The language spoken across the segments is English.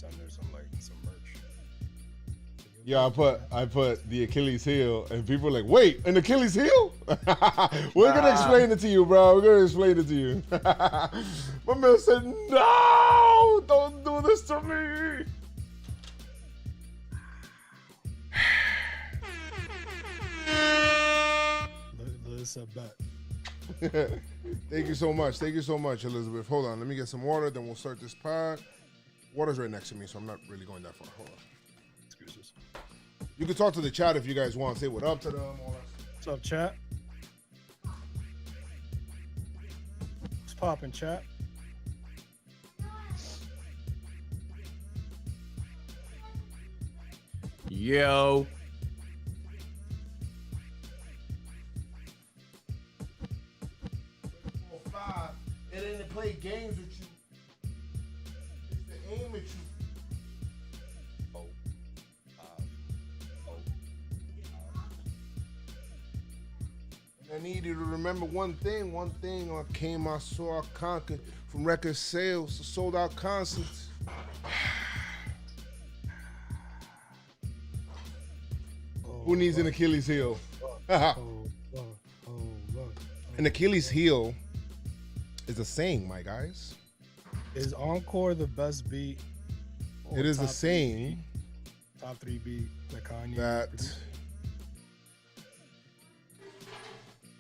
send her some merch. Yeah, I put the Achilles heel, and people are like, "Wait, an Achilles heel?" We're gonna explain it to you, bro. We're gonna explain it to you. My man said, "No, don't do this to me." Let's bet. Thank you so much. Thank you so much, Elizabeth. Hold on, let me get some water, then we'll start this pod. Water's right next to me, so I'm not really going that far. Hold on. Excuses. You can talk to the chat if you guys want. Say what up to them. All that. What's up, chat? What's poppin', chat? Yo. It ain't to play games with you. It's to aim at you. I need you to remember one thing. One thing I came, I saw, I conquered. From record sales to sold out concerts. Who needs an Achilles heel? An Achilles heel is a saying, my guys. Is Encore the best beat? It is a saying. Top 3 beat that Kanye. That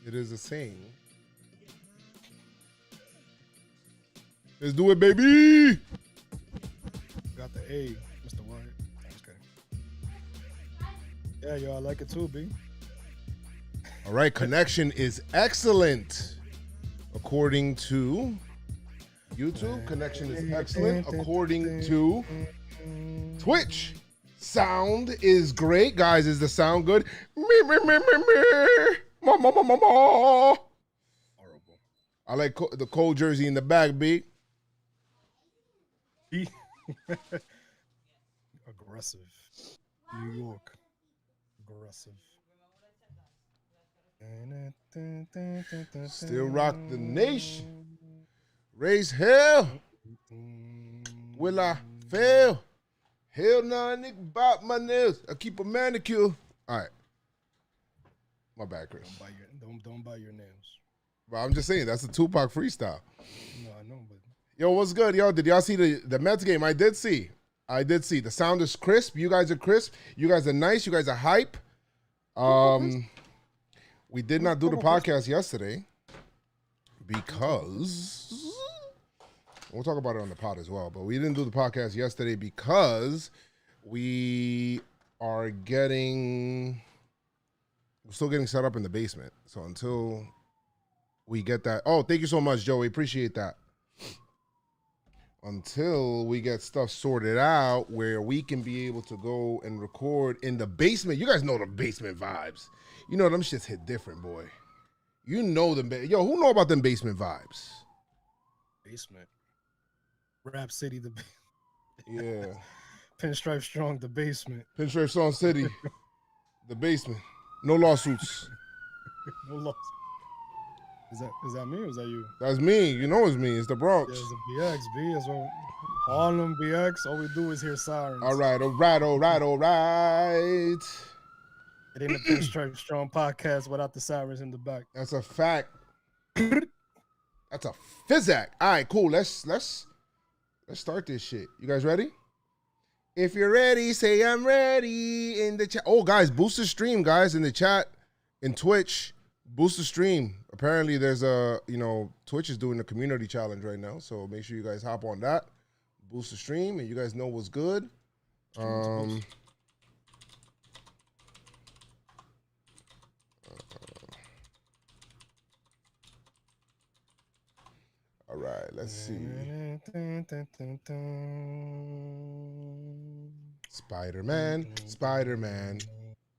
it is a saying. Let's do it, baby. Got the A, Mr. White. I'm just kidding. Yeah, yo, I like it too, B. All right, connection is excellent. According to YouTube, connection is excellent. According to Twitch, sound is great. Guys, is the sound good? Me. Ma. Horrible. I like the cold jersey in the back, B. Aggressive. New York. Aggressive. Still rock the nation. Raise hell. Will I fail? Hell nah, nigga, bop my nails. I keep a manicure. All right. My bad, Chris. Don't bite your nails. But I'm just saying, that's a Tupac freestyle. No, I know, but Yo, what's good, yo? Did y'all see the Mets game? I did see. The sound is crisp. You guys are crisp. You guys are nice. You guys are hype. We did not do the podcast yesterday because we'll talk about it on the pod as well, but we didn't do the podcast yesterday because we're still getting set up in the basement. So until we get that, oh, thank you so much, Joey. Appreciate that. Until we get stuff sorted out where we can be able to go and record in the basement. You guys know the basement vibes. You know, them shits hit different, boy. You know them. Yo, who know about them basement vibes? basement. Rap City, the Yeah. Pinstripestrong, the basement. Pinstripestrong City, the basement. No lawsuits. No loss. Is that me or is that you? That's me. You know it's me. It's the Bronx. Yeah, it's the BX, B. That's what Harlem BX. All we do is hear sirens. All right. It ain't a Pinstripestrong podcast without the sirens in the back. That's a fact. That's a physac. All right, cool. Let's start this shit. You guys ready? If you're ready, say I'm ready in the chat. Oh, guys, boost the stream, guys, in the chat, in Twitch. Boost the stream. Apparently, there's Twitch is doing a community challenge right now, so make sure you guys hop on that. Boost the stream, and you guys know what's good. All right, let's see. Spider-Man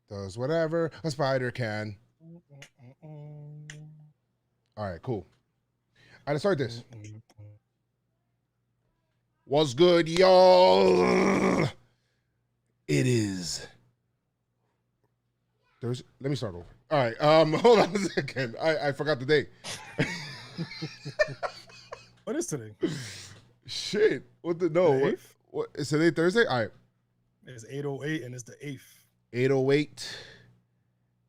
does whatever a spider can. All right, cool. All right, let's start this. What's good, y'all? It is Thursday. Let me start over. All right, hold on a second. I forgot the date. What is today? Shit. What the no? What is today? Thursday? All right. It's 8:08 and it's the 8th. 8:08.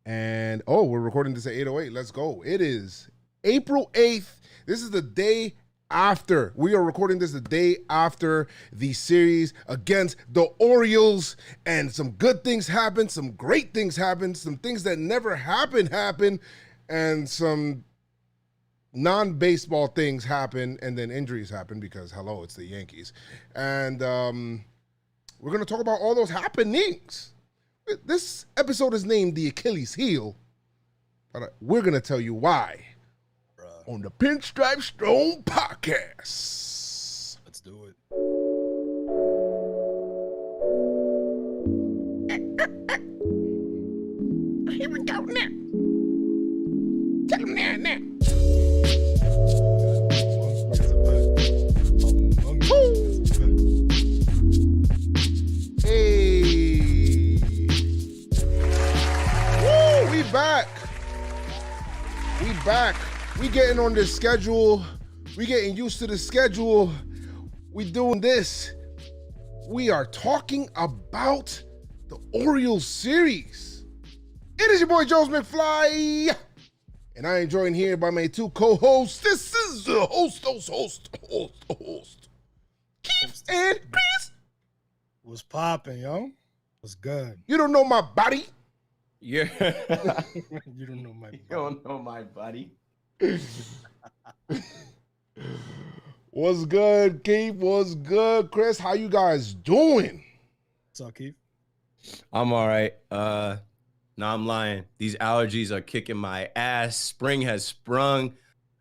And we're recording this at 8:08. Let's go. It is April 8th. This is the day after. We are recording this the day after the series against the Orioles. And some good things happened, some great things happened, some things that never happened, and some non-baseball things happen, and then injuries happen because, hello, it's the Yankees. And we're going to talk about all those happenings. This episode is named The Achilles Heel, but we're going to tell you why on the Pinstripestrong podcast. Let's do it. Here we go now. Tell him now. Hey. Woo, we back. We getting on this schedule. We getting used to the schedule. We doing this. We are talking about the Orioles series. It is your boy, Jones McFly. And I am joined here by my two co-hosts. This is the host. Keith and Chris. What's popping, yo? What's good? You don't know my body. Yeah. You don't know my You don't know my buddy. What's good, Keith? What's good, Chris? How you guys doing? What's up, Keith? I'm all right. No, I'm lying. These allergies are kicking my ass. Spring has sprung.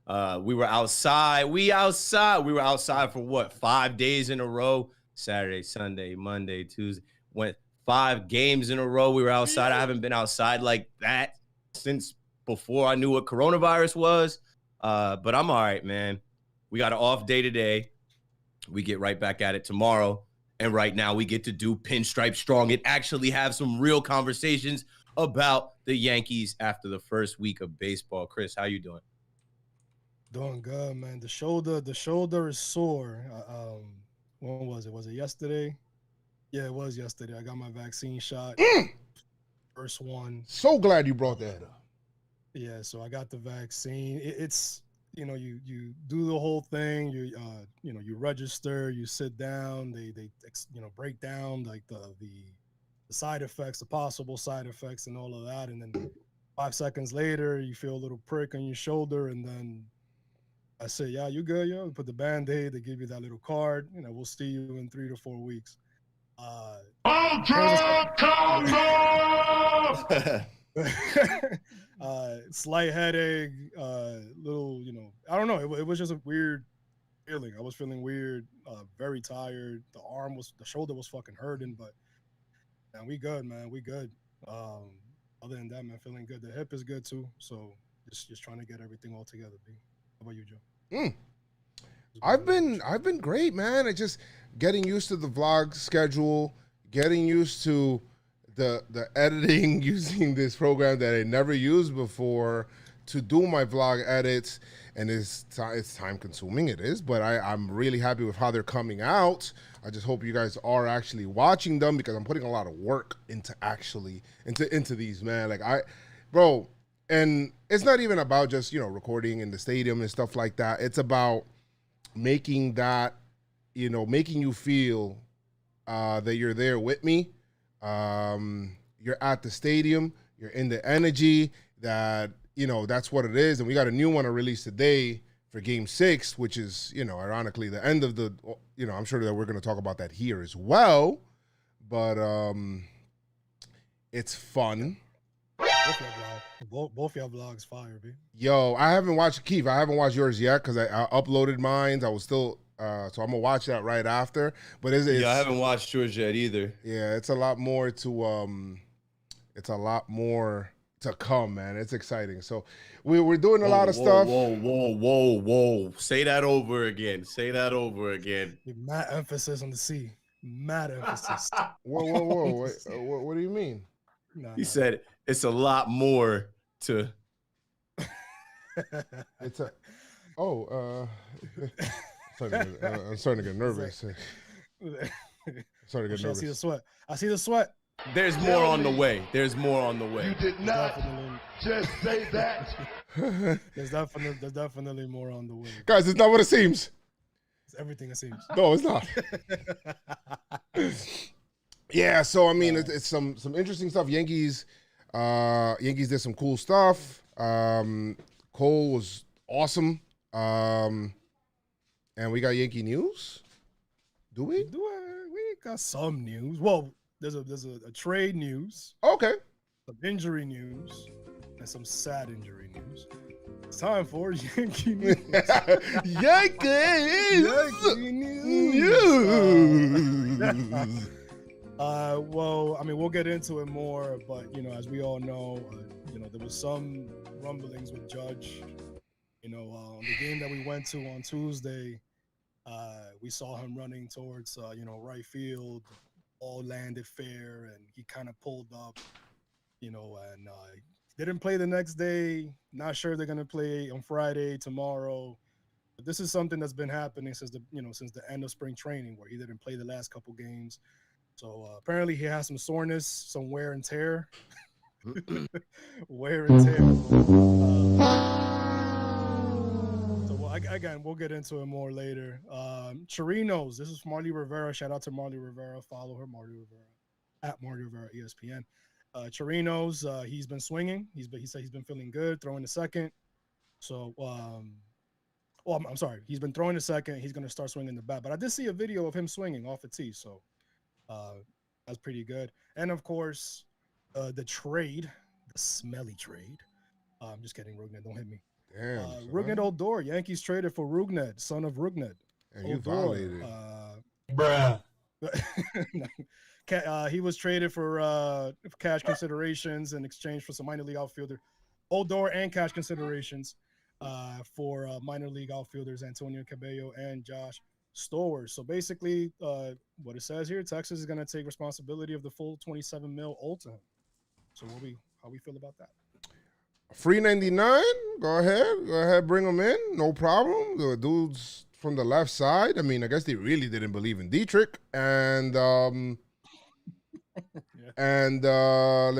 We were outside. We were outside for what? 5 days in a row. Saturday, Sunday, Monday, Tuesday. Went 5 games in a row. We were outside. I haven't been outside like that since before I knew what coronavirus was. But I'm all right, man. We got an off day today. We get right back at it tomorrow. And right now we get to do Pinstripestrong and actually have some real conversations about the Yankees after the first week of baseball. Chris, how you doing? Doing good, man. The shoulder is sore. When was it? Was it yesterday? Yeah, it was yesterday. I got my vaccine shot. First one. So glad you brought that up. Yeah, so I got the vaccine. It's you do the whole thing. You register. You sit down. They break down like the side effects, the possible side effects, and all of that. And then 5 seconds later, you feel a little prick on your shoulder, and then I say, "Yeah, you good, yo." Put the Band-Aid. They give you that little card. We'll see you in 3 to 4 weeks. Slight headache, little, I don't know. It was just a weird feeling. I was feeling weird, very tired. The shoulder was fucking hurting, but man, we good, man. We good. Other than that, man, feeling good. The hip is good too. So just trying to get everything all together, B. How about you, Joe? I've been great, man. I just getting used to the vlog schedule, getting used to the editing using this program that I never used before to do my vlog edits, and it's time consuming. It is, but I'm really happy with how they're coming out. I just hope you guys are actually watching them because I'm putting a lot of work into these, man. Bro, and it's not even about just recording in the stadium and stuff like that. It's about making that making you feel that you're there with me. You're at the stadium, you're in the energy that, that's what it is. And we got a new one to release today for game 6, which is, ironically the end of the, I'm sure that we're going to talk about that here as well, but, it's fun. Both your vlogs fire, B. Yo, I haven't watched Keith. I haven't watched yours yet because I uploaded mine. I was still, so I'm gonna watch that right after. But I haven't watched yours yet either. Yeah, it's a lot more to come, man. It's exciting. So we're doing a lot of stuff. Whoa. Say that over again. Mad emphasis on the C. Mad emphasis. Whoa. What do you mean? He said it's a lot more to. It's a. I'm starting to get nervous. Sorry to get I see the nervous. sweat. I see the sweat. There's more on the way. There's more on the way. You did not Definitely. just say that. There's definitely more on the way. Guys, it's not what it seems. It's everything it seems. No, it's not. Yeah, so I mean, it's some interesting stuff. Yankees did some cool stuff. Cole was awesome. And we got Yankee news. Do we? We got some news. Well, there's a trade news, Okay. some injury news, and some sad injury news. It's time for Yankee news. Yankees. Yankee news. News. Well, I mean, we'll get into it more, but as we all know, there was some rumblings with Judge. The game that we went to on Tuesday, we saw him running towards right field, all landed fair, and he kind of pulled up, and didn't play the next day. Not sure they're gonna play on Friday, tomorrow. But this is something that's been happening since the end of spring training, where he didn't play the last couple games. So apparently he has some soreness, some wear and tear. Wear and tear. Again, we'll get into it more later. Chirinos, this is Marley Rivera. Shout out to Marley Rivera. Follow her, Marley Rivera, at Marley Rivera ESPN. Chirinos, he's been swinging. He said he's been feeling good, throwing the second. So, I'm sorry. He's been throwing the second. He's going to start swinging the bat. But I did see a video of him swinging off the tee. So, that's pretty good. And of course, the trade, the smelly trade. I'm just kidding, Rugnet. Don't hit me. Damn. Rugnet Odor. Yankees traded for Rugnet, son of Rugnet. And you Odor, violated. Bruh. He was traded for cash considerations in exchange for some minor league outfielder, Odor, and cash considerations for minor league outfielders Antonio Cabello and Josh Stowers. So basically, what it says here, Texas is going to take responsibility of the full $27 million owed to him. So how we feel about that? Free 99. Go ahead, bring them in. No problem. The dudes from the left side. I mean, I guess they really didn't believe in Dietrich. And let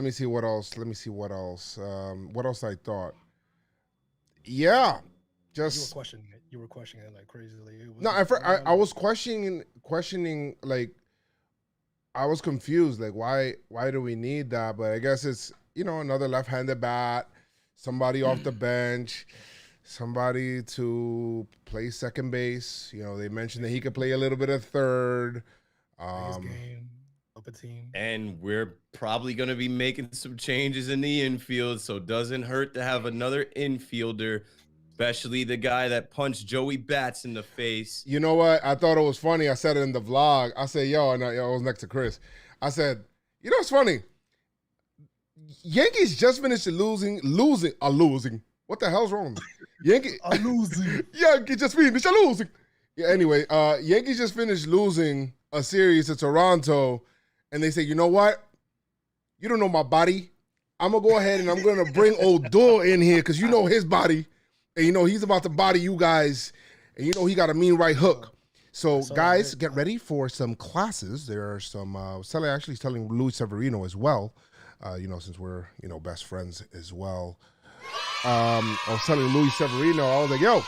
me see what else. What else I thought? Yeah, just you were questioning it like crazily. I was questioning like I was confused. Like why do we need that? But I guess it's another left-handed bat. Somebody off the bench, somebody to play second base. They mentioned that he could play a little bit of third. Game, up a team. And we're probably going to be making some changes in the infield, so it doesn't hurt to have another infielder, especially the guy that punched Joey Bats in the face. You know what? I thought it was funny. I said it in the vlog. I said, I was next to Chris. I said, it's funny. Yankees just finished losing. What the hell's wrong? Yankees just finished losing. Yeah. Anyway, Yankees just finished losing a series to Toronto, and they say, you know what? You don't know my body. I'm gonna go ahead and I'm gonna bring Odor in here because his body, and he's about to body you guys, and he got a mean right hook. So guys, get ready for some classes. There are some. Actually telling Luis Severino as well. Since we're, best friends as well. I was telling Luis Severino, I was like,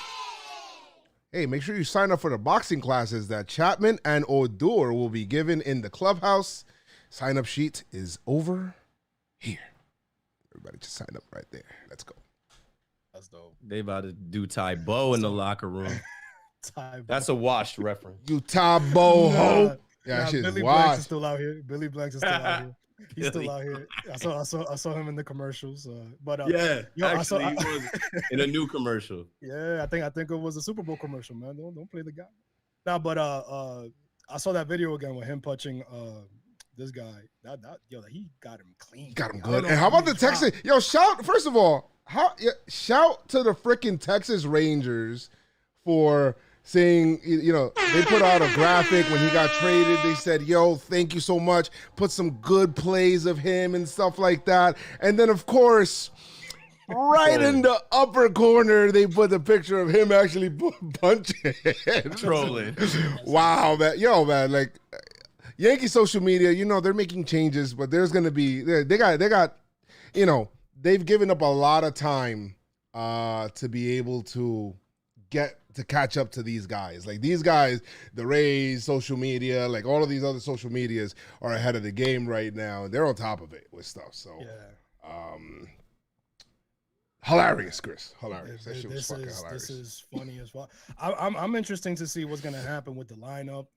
hey, make sure you sign up for the boxing classes that Chapman and Odor will be given in the clubhouse. Sign up sheet is over here. Everybody just sign up right there. Let's go. That's dope. They about to do Tybo in the locker room. Tybo. That's a washed reference. You Tybo ho. Yeah, that shit Billy is Blanks washed. is still out here. Billy Blanks is still out here. He's still out here. I saw him in the commercials. But actually, he was in a new commercial. Yeah, I think it was a Super Bowl commercial, man. Don't play the guy. Nah, but I saw that video again with him punching this guy. He got him clean. Got him good. And how about the Texas? First of all, shout to the freaking Texas Rangers for saying, they put out a graphic when he got traded. They said, thank you so much. Put some good plays of him and stuff like that. And then, of course, right in the upper corner, they put the picture of him actually punching. Trolling. Wow, man. Man, like, Yankee social media, they're making changes, but there's going to be they got they've given up a lot of time to be able to get to catch up to these guys. Like these guys, the Rays, social media, like all of these other social medias are ahead of the game right now. They're on top of it with stuff. So hilarious, Chris. Hilarious. That shit was fucking hilarious. This is funny as well. I'm interested to see what's gonna happen with the lineup.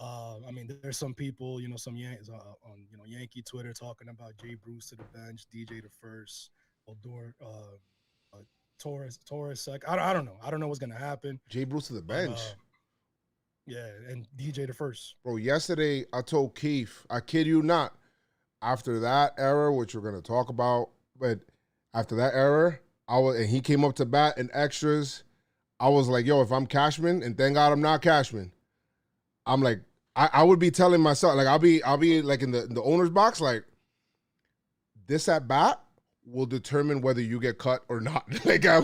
I mean, there's some people, some Yankees on Yankee Twitter talking about Jay Bruce to the bench, DJ to first, Odor, Torres sec. I don't know. I don't know what's gonna happen. Jay Bruce to the bench. Yeah, and DJ to first. Bro, yesterday I told Keith, I kid you not, after that error, which we're gonna talk about, but after that error, and he came up to bat in extras. I was like, yo, if I'm Cashman, and thank God I'm not Cashman, I'm like, I would be telling myself, like, I'll be like in the owner's box, like, this at bat will determine whether you get cut or not. Like I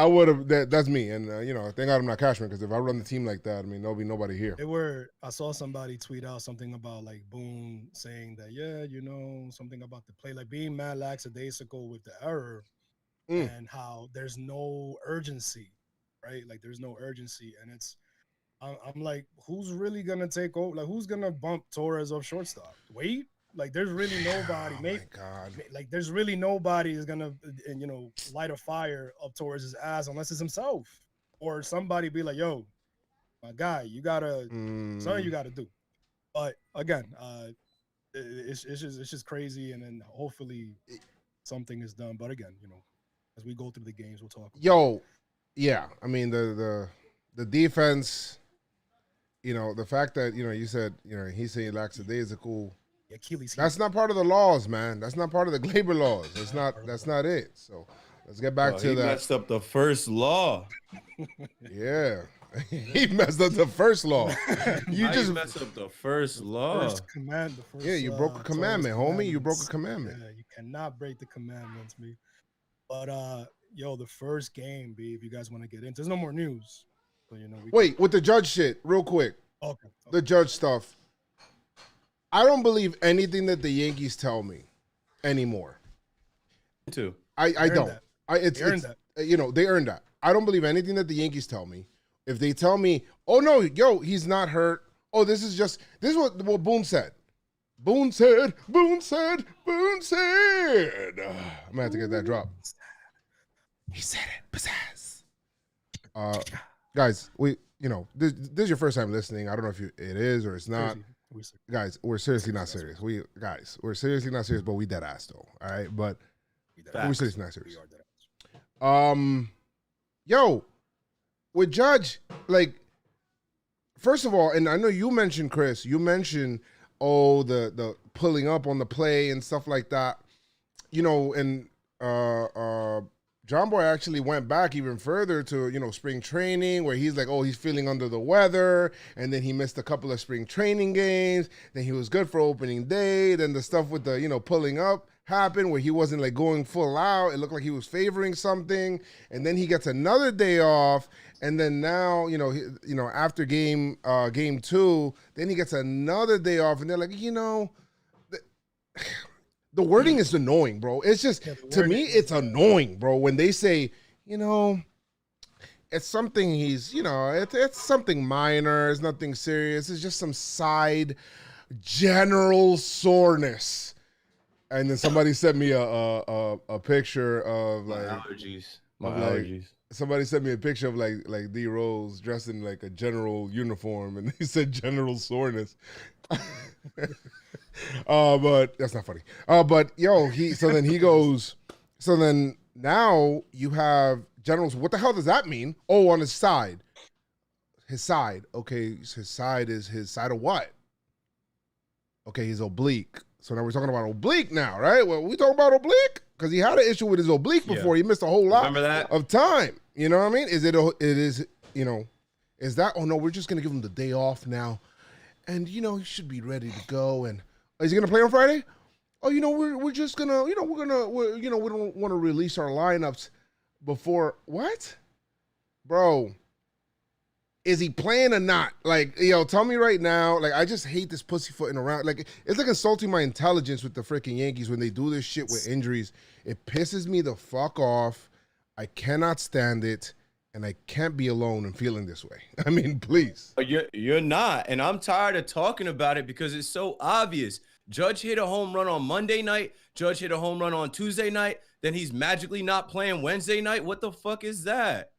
would have. That's me, and thank God I'm not Cashman, because if I run the team like that, I mean, there'll be nobody here. I saw somebody tweet out something about like Boone saying that, something about the play, like being mad lackadaisical with the error, and how there's no urgency, right? Like there's no urgency, and I'm like, who's really gonna take over? Like who's gonna bump Torres off shortstop? Wait. Like there's really nobody. Oh my God. Like there's really nobody is gonna, light a fire up Torres' ass unless it's himself or somebody be like, "Yo, my guy, you gotta something you gotta do." But again, it's just crazy, and then hopefully something is done. But again, as we go through the games, we'll talk. Yeah. I mean the defense. The fact that you said he's saying lackadaisical. Achilles. That's not part of the laws, man. That's not part of the Glaber laws. That's not it. So let's get back to he that. He messed up the first law. Yeah. He messed up the first law. You just messed up the first law. First command, you broke a commandment, homie. You broke a commandment. Yeah, you cannot break the commandments, B. But the first game, B, if you guys want to get into, there's no more news. So, wait, with the Judge shit, real quick. Okay. The Judge stuff. I don't believe anything that the Yankees tell me anymore. Me too. I don't. They earned that. They earned that. I don't believe anything that the Yankees tell me. If they tell me, oh no, he's not hurt. Oh, this is what Boone said. Boone said. I'm gonna have to get that drop. He said it. Pizzazz. Guys, this is your first time listening. I don't know if it is or it's not. Guys, we're seriously not serious. We're seriously not serious, but we dead ass though. All right, but we're seriously not serious. With Judge, like, first of all, and I know you mentioned, Chris, the pulling up on the play and stuff like that, and Jomboy actually went back even further to, spring training, where he's like, oh, he's feeling under the weather, and then he missed a couple of spring training games, then he was good for opening day, then the stuff with the, pulling up happened where he wasn't like going full out. It looked like he was favoring something, and then he gets another day off, and then now, after game 2, then he gets another day off, and they're like, the wording is annoying, bro. It's just, to me, it's annoying, bro, when they say, it's something it's something minor, it's nothing serious, it's just some side general soreness. And then somebody sent me a picture of like my allergies. Somebody sent me a picture of like D Rose dressed in like a general uniform, and he said general soreness. But that's not funny. But so then now you have generals. What the hell does that mean? Oh, on his side. His side. Okay, his side is his side of what? Okay, he's oblique. So now we're talking about oblique now, right? Well, we talking about oblique because he had an issue with his oblique before. He missed a whole lot of time. You know what I mean? Is that, oh no, we're just going to give him the day off now. And, he should be ready to go. And is he going to play on Friday? Oh, we're just going to, we don't want to release our lineups before. What? Bro, Is he playing or not? Like, yo, tell me right now. Like, I just hate this pussyfooting around. Like, it's like insulting my intelligence with the freaking Yankees when they do this shit with injuries. It pisses me the fuck off. I cannot stand it, and I can't be alone in feeling this way. I mean, please. You're not, and I'm tired of talking about it because it's so obvious. Judge hit a home run on Monday night. Judge hit a home run on Tuesday night. Then he's magically not playing Wednesday night. What the fuck is that?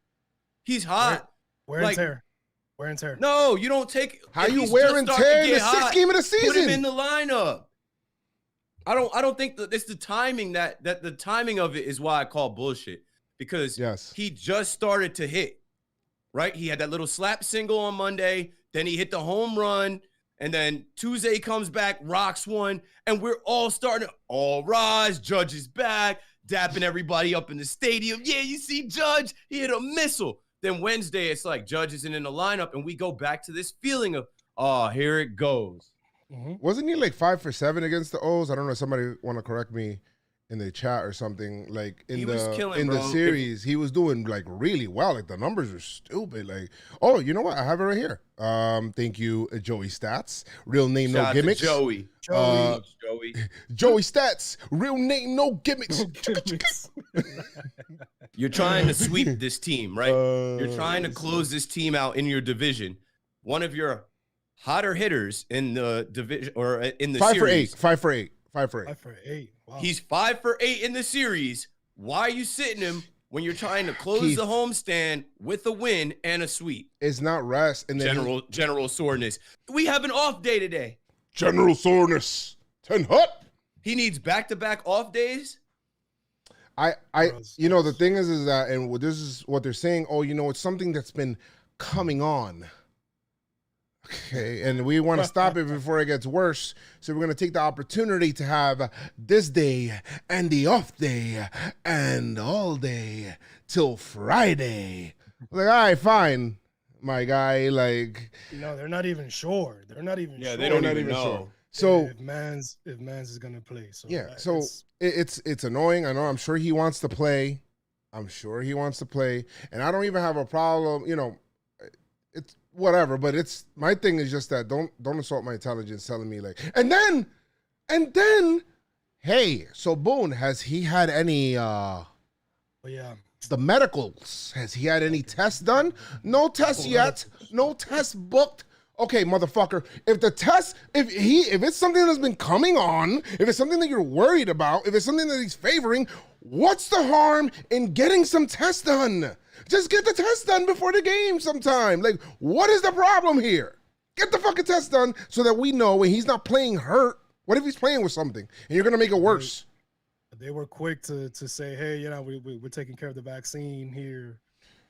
He's hot. Wear and tear. Wear and tear. No, you don't take. How you wear and tear in the sixth game of the season? Put him in the lineup. I don't think that it's the timing that the timing of it is why I call bullshit, because he just started to hit, right? He had that little slap single on Monday, then he hit the home run, and then Tuesday comes back, rocks one, and we're all starting to all rise. Judge is back, dapping everybody up in the stadium. Yeah, you see Judge, he hit a missile. Then Wednesday, it's like Judge isn't in the lineup, and we go back to this feeling of, oh, here it goes. Mm-hmm. Wasn't he like 5 for 7 against the O's? I don't know. Somebody want to correct me in the chat or something. Like in the series, he was doing like really well. Like the numbers are stupid. Like, oh, you know what? I have it right here. Thank you, Joey Stats. Real name, no gimmicks. Joey. Joey Stats. Real name, no gimmicks. You're trying to sweep this team, right? You're trying to close this team out in your division. One of your hotter hitters in the division or in the series. 5 for 8. 5 for 8. 5 for 8. Wow. He's 5 for 8 in the series. Why are you sitting him when you're trying to close the homestand with a win and a sweep? It's not rest. And general soreness. We have an off day today. General soreness. 10 hut. He needs back-to-back off days. You know, the thing is that, and this is what they're saying. Oh, you know, it's something that's been coming on. Okay, and we want to stop it before it gets worse. So we're going to take the opportunity to have this day and the off day and all day till Friday. Like, all right, fine, my guy. Like, no, they're not even sure. They're not even sure. Yeah, they don't even know. Sure. So if Mans is going to play. So yeah, so it's annoying. I know. I'm sure he wants to play. And I don't even have a problem. You know, it's whatever, but it's my thing is just that don't insult my intelligence telling me like, and then hey, so Boone, has he had any the medicals, has he had any tests done? No tests yet, no tests booked. Okay, motherfucker, if it's something that's been coming on, if it's something that you're worried about, if it's something that he's favoring, what's the harm in getting some tests done? Just get the test done before the game sometime. Like, what is the problem here? Get the fucking test done so that we know when he's not playing hurt. What if he's playing with something and you're going to make it worse? They were quick to say, hey, you know, we're taking care of the vaccine here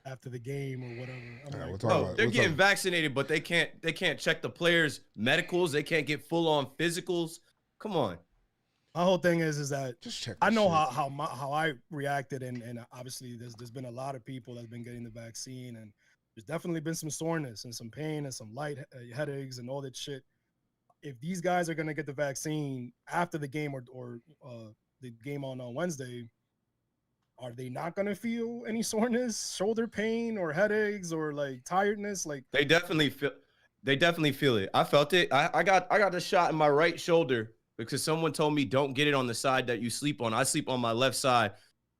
after the game or whatever. They're getting vaccinated, but they can't check the players' medicals. They can't get full-on physicals. Come on. My whole thing is that just check. I know how I reacted, and obviously there's been a lot of people that's been getting the vaccine, and there's definitely been some soreness and some pain and some light headaches and all that shit. If these guys are gonna get the vaccine after the game or the game on Wednesday, are they not gonna feel any soreness, shoulder pain, or headaches, or like tiredness? Like they definitely feel it. I felt it. I got the shot in my right shoulder, because someone told me don't get it on the side that you sleep on. I sleep on my left side.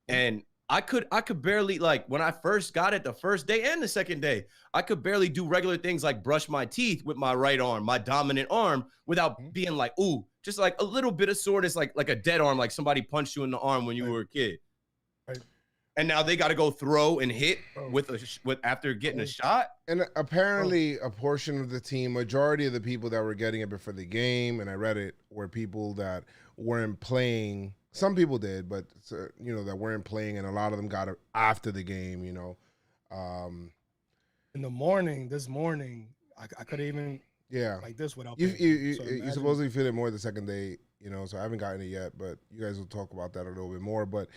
And I could barely, like, when I first got it the first day and the second day, I could barely do regular things like brush my teeth with my right arm, my dominant arm, without being like, ooh, just like a little bit of soreness, like a dead arm, like somebody punched you in the arm when you were a kid. Right. And now they got to go throw and hit with after getting a shot. And apparently a portion of the team, majority of the people that were getting it before the game, and I read it, were people that weren't playing. Some people did, but you know, that weren't playing, and a lot of them got it after the game. You know, in the morning, this morning, I could even like this without. You supposedly feel it more the second day. You know, so I haven't gotten it yet, but you guys will talk about that a little bit more. But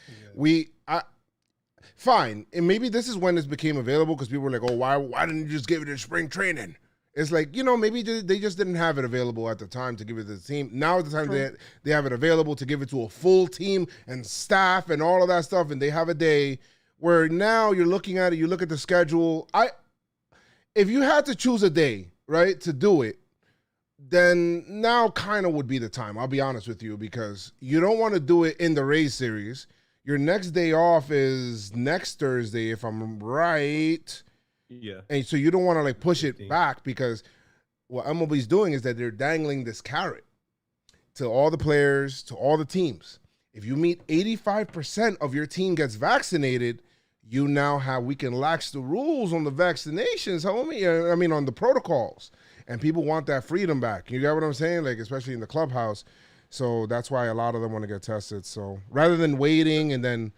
fine, and maybe this is when this became available, because people were like, oh, why didn't you just give it in spring training? It's like, you know, maybe they just didn't have it available at the time to give it to the team. Now at the time they have it available to give it to a full team and staff and all of that stuff, and they have a day where now you're looking at it, you look at the schedule. if you had to choose a day, right, to do it, then now kind of would be the time. I'll be honest with you, because you don't want to do it in the Rays series. Your next day off is next Thursday, if I'm right. Yeah. And so you don't want to like push it 15. back, because what MLB's doing is that they're dangling this carrot to all the players, to all the teams. If you meet 85% of your team gets vaccinated, you now have, we can lax the rules on the vaccinations, homie. I mean, on the protocols. And people want that freedom back. You get what I'm saying? Like, especially in the clubhouse. So that's why a lot of them want to get tested. So rather than waiting and then,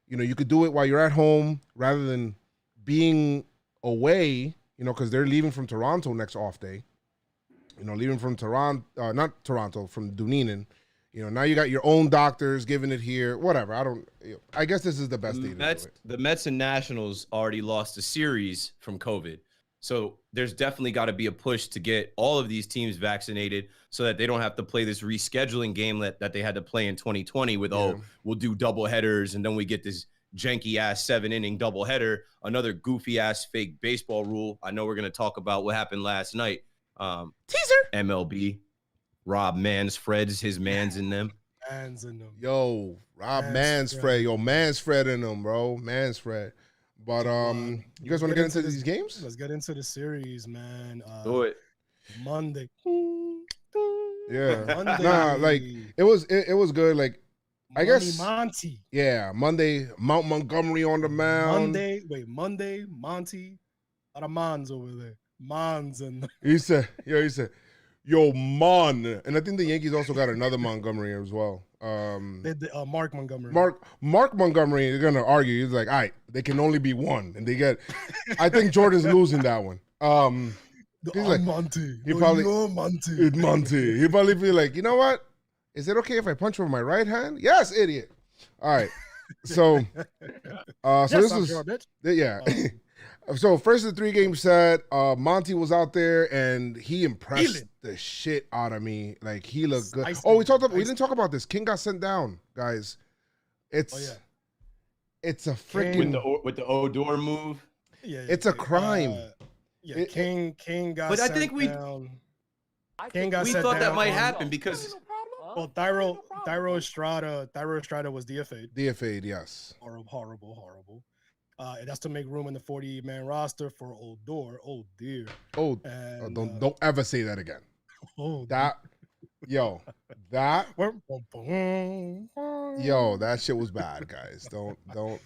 you know, you could do it while you're at home rather than being away, you know, because they're leaving from Toronto next off day. You know, leaving from Toronto, not Toronto, from Dunedin. You know, now you got your own doctors giving it here. Whatever. I guess this is the best day to do it. The Mets and Nationals already lost a series from COVID. So there's definitely got to be a push to get all of these teams vaccinated so that they don't have to play this rescheduling game that they had to play in 2020 with, we'll do double headers and then we get this janky ass 7-inning double header, another goofy ass fake baseball rule. I know we're going to talk about what happened last night. Teaser. MLB, Rob Manfred's his man's in them. Man's in them. Yo, Rob Manfred. Yo, Manfred in them, bro. Manfred. But you guys want to get into these games? Let's get into the series, man. Do it. Monday. Yeah. Monday. Nah, like it was good. Like I guess Monty. Yeah, Monday, Mount Montgomery on the mound. Monday, Monty. A lot of Mons over there. Mons and He said, yo, Mon. And I think the Yankees also got another Montgomery as well. Mark Montgomery. Mark Montgomery is gonna argue. He's like, all right, they can only be one. And they get I think Jordan's losing that one. He's like Monty. He probably Monty. It's Monty. He probably be like, you know what? Is it okay if I punch with my right hand? Yes, idiot. All right. So Yes, this I'm was sure, bitch. yeah. So first of the 3-game set, Monty was out there and he impressed the shit out of me. Like he looked good. We didn't talk about this. King got sent down, guys. It's a freaking with the Odor move. Yeah, it's a crime. King got but I sent think we down. King got we sent thought that down might on- happen because Well, Thairo Estrada was DFA'd. DFA'd, yes. Horrible. And that's to make room in the 40-man roster for Odor. Oh dear. And, Don't ever say that again. That shit was bad, guys. Don't. Don't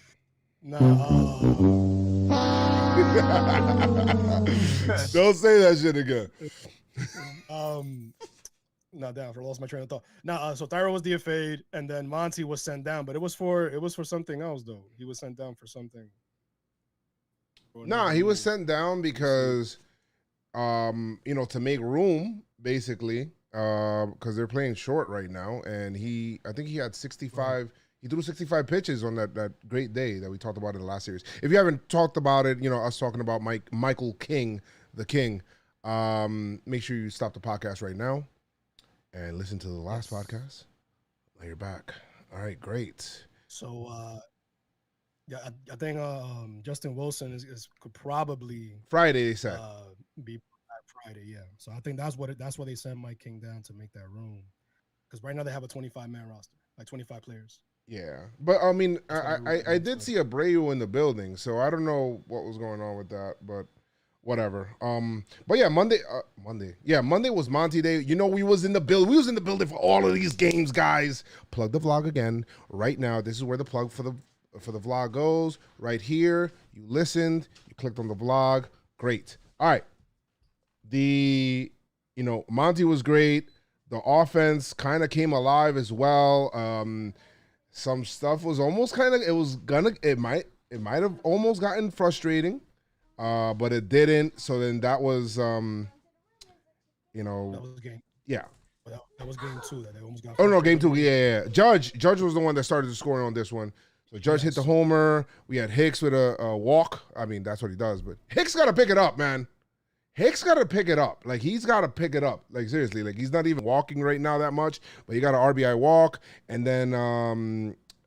say that shit again. Not down for lost my train of thought. So Thairo was DFA'd, and then Monty was sent down, but it was for something else though. He was sent down for something. He was sent down because, to make room basically, because they're playing short right now, and I think he had 65. He threw 65 pitches on that great day that we talked about in the last series. If you haven't talked about it, us talking about Michael King, the King. Make sure you stop the podcast right now and listen to the last podcast. Now you're back. All right, great. So, I think Justin Wilson could probably Friday. They said be back Friday. Yeah. So I think that's why they sent Mike King down to make that room, because right now they have a 25-man roster, like 25 players. Yeah, but I mean, I did see Abreu in the building, so I don't know what was going on with that, but whatever. But yeah, Monday was Monty Day. We was in the building. We was in the building for all of these games, guys. Plug the vlog again right now. This is where the plug for the vlog goes. Right here. You listened. You clicked on the vlog. Great. All right. Monty was great. The offense kind of came alive as well. Some stuff was almost it might have almost gotten frustrating. But it didn't. So then that was, that was game. Yeah. That was game 2 that they almost got. Oh no, game 2. Yeah. Judge was the one that started the scoring on this one. So Judge hit the homer. We had Hicks with a walk. I mean, that's what he does. But Hicks got to pick it up, man. Hicks got to pick it up. Like, he's got to pick it up. Like, seriously. Like, he's not even walking right now that much. But he got an RBI walk. And then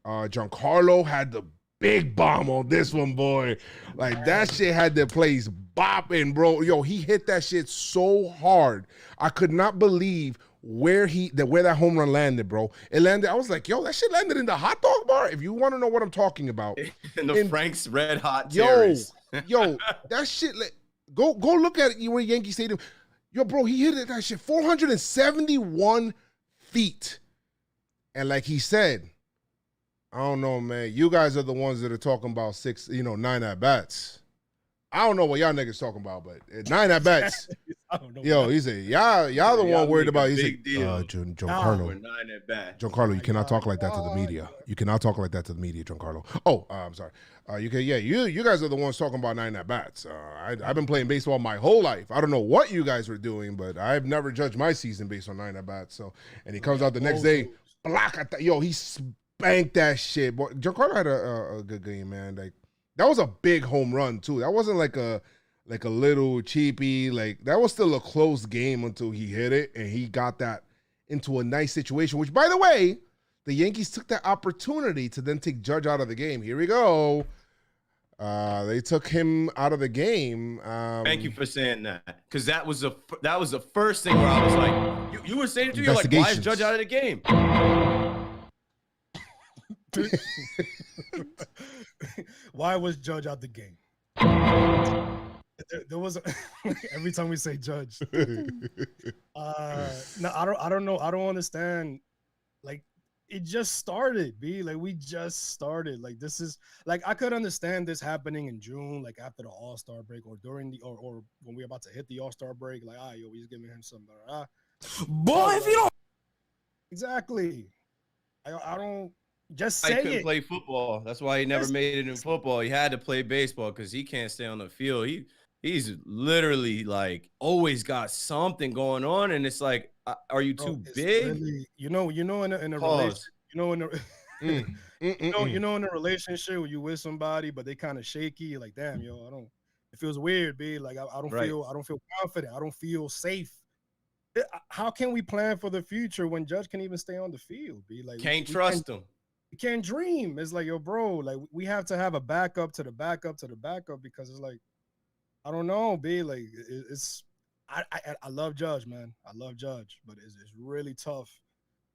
Giancarlo had the big bomb on this one, boy. Like, that shit had the place bopping, bro. Yo, he hit that shit so hard. I could not believe where that home run landed, bro. It landed, I was like, yo, that shit landed in the hot dog bar. If you want to know what I'm talking about. in Frank's Red Hot Terrace. Yo, that shit, like, go look at it. You were at Yankee Stadium. Yo, bro, he hit that shit 471 feet. And like he said, I don't know, man. You guys are the ones that are talking about 9 at-bats. I don't know what y'all niggas talking about, but 9 at-bats. I don't know. Yo, he said, y'all the one worried about. He big said, deal. Giancarlo. 9 at-bats. Giancarlo, you cannot talk like that to the media. You cannot talk like that to the media, Giancarlo. Oh, I'm sorry. You guys are the ones talking about 9 at-bats. I've been playing baseball my whole life. I don't know what you guys were doing, but I've never judged my season based on 9 at-bats. So, and he comes out the next day, block at that. Yo, he spanked that shit. Boy, Giancarlo had a good game, man. Like, that was a big home run too. That wasn't like a little cheapy. Like, that was still a close game until he hit it, and he got that into a nice situation. Which, by the way, the Yankees took that opportunity to then take Judge out of the game. Here we go. They took him out of the game. Thank you for saying that, because that was the first thing where I was like, you were saying it to you, like, why is Judge out of the game? Why was Judge out the game? There was every time we say Judge. No, I don't know. I don't understand. Like, it just started, B. Like, we just started. Like, this is like, I could understand this happening in June, like after the All-Star break, or during the or when we're about to hit the All-Star break. Like, yo, we're just giving him some. Boy, if you don't exactly, I don't. Just I say couldn't it. play football. That's why he never made it in football. He had to play baseball because he can't stay on the field. He's literally, like, always got something going on, and it's like, are you too big? Really, in a relationship, in a relationship where you with somebody, but they kind of shaky. You're like, damn, yo, it feels weird, B. Like, I don't feel confident. I don't feel safe. How can we plan for the future when Judge can't even stay on the field, B? Like, Can't trust him. You can't dream. It's like, yo, bro, like, we have to have a backup to the backup to the backup, because it's like, I don't know, B. Like, I love Judge, man. I love Judge, but it's really tough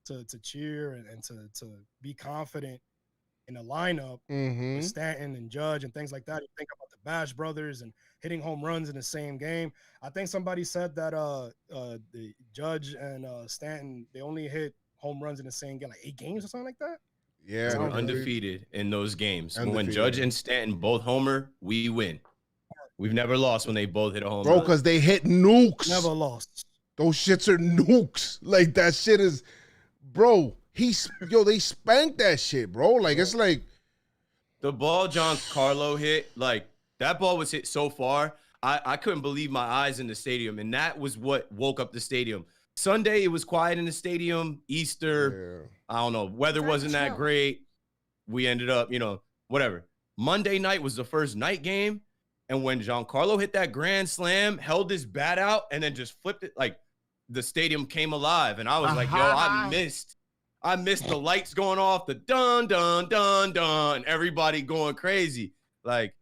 to cheer and to be confident in a lineup with Stanton and Judge and things like that. You think about the Bash brothers and hitting home runs in the same game. I think somebody said that the Judge and Stanton, they only hit home runs in the same game, like 8 games or something like that. Yeah, we're undefeated in those games. Undefeated. When Judge and Stanton both homer, we win. We've never lost when they both hit a home bro, run. because they hit nukes. Never lost. Those shits are nukes. Like, that shit is, bro. They spanked that shit, bro. Like, it's like the ball Giancarlo hit, like, that ball was hit so far, I couldn't believe my eyes in the stadium, and that was what woke up the stadium. Sunday, it was quiet in the stadium. Easter, I don't know. Weather wasn't that great. We ended up, whatever. Monday night was the first night game. And when Giancarlo hit that grand slam, held his bat out, and then just flipped it, like, the stadium came alive. And I was like, yo, I missed the lights going off, the dun, dun, dun, dun, everybody going crazy. Like,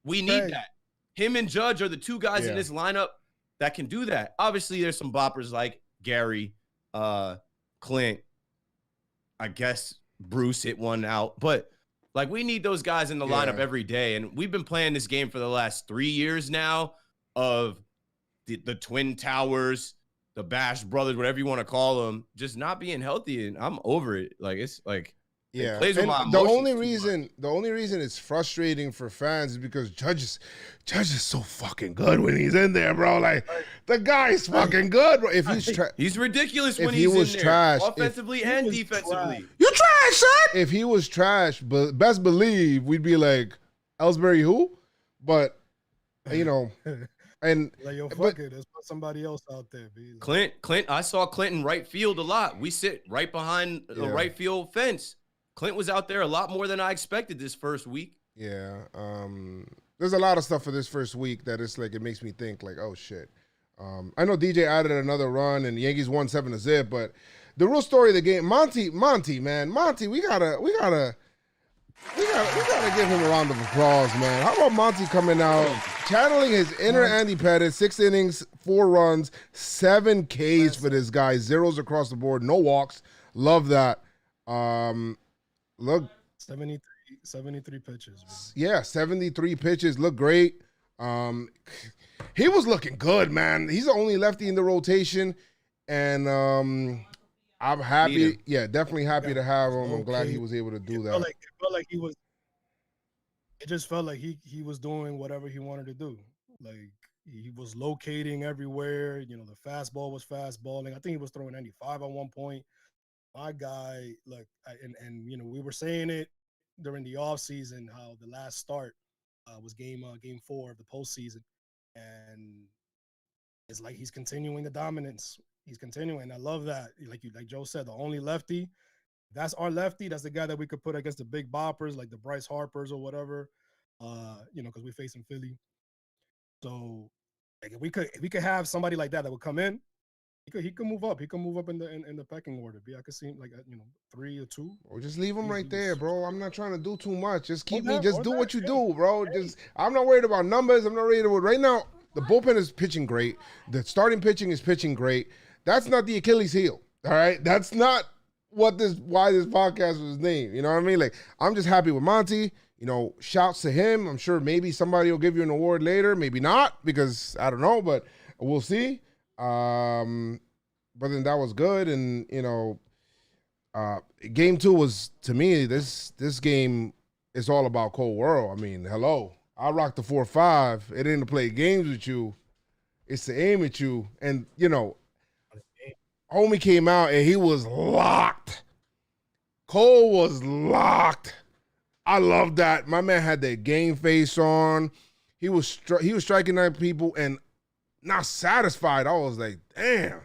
we need that. Him and Judge are the two guys in this lineup that can do that. Obviously, there's some boppers like Gary, Clint. I guess Bruce hit one out. But, like, we need those guys in the lineup every day. And we've been playing this game for the last 3 years now of the Twin Towers, the Bash brothers, whatever you want to call them, just not being healthy. And I'm over it. Like, it's like, yeah. It plays with my the emotions only reason it's frustrating for fans is because Judge is so fucking good when he's in there, bro. Like, the guy's fucking good, bro. If he's ridiculous when he's in there, trash, offensively and defensively. You trash, son. If he was trash, but best believe we'd be like, Ellsbury who? But and like, yo, fuck it. Let's put somebody else out there, B. Clint, I saw Clint in right field a lot. We sit right behind the right field fence. Clint was out there a lot more than I expected this first week. Yeah. There's a lot of stuff for this first week that it's like, it makes me think like, oh shit. I know DJ added another run and the Yankees won 7-0, but the real story of the game, Monty, man, we gotta We gotta give him a round of applause, man. How about Monty coming out, channeling his inner Andy Pettis, 6 innings, 4 runs, 7 Ks for this guy, zeros across the board, no walks. Love that. Look, 73 pitches. Man. Yeah, 73 pitches. Look great. He was looking good, man. He's the only lefty in the rotation, and I'm happy. Yeah, definitely happy to have him. I'm glad he was able to do that. It felt like he was. It just felt like he was doing whatever he wanted to do. Like he was locating everywhere. You know, the fastball was fastballing. I think he was throwing 95 at one point. My guy, look, and you know, we were saying it during the offseason how the last start was game 4 of the postseason, and it's like he's continuing the dominance. He's continuing. I love that. Like Joe said, the only lefty. That's our lefty. That's the guy that we could put against the big boppers like the Bryce Harpers or whatever. You know, because we face in Philly. So like if we could have somebody like that would come in, he could move up. He could move up in the pecking order. I could see him like 3 or 2. Or just leave him right there, bro. I'm not trying to do too much. Just keep me. Just do what you do, bro. Just I'm not worried about numbers. I'm not worried about right now. The bullpen is pitching great. The starting pitching is pitching great. That's not the Achilles heel. All right. That's not why this podcast was named. You know what I mean? Like, I'm just happy with Monty. You know, shouts to him. I'm sure maybe somebody will give you an award later. Maybe not, because I don't know, but we'll see. But then that was good. And, you know, game 2 was, to me, this game is all about Cold World. I mean, hello. I rock the 4-5. It ain't to play games with you. It's to aim at you. And, you know, homie came out and he was locked. Cole was locked. I love that. My man had that game face on. He was striking at people and not satisfied. I was like, damn,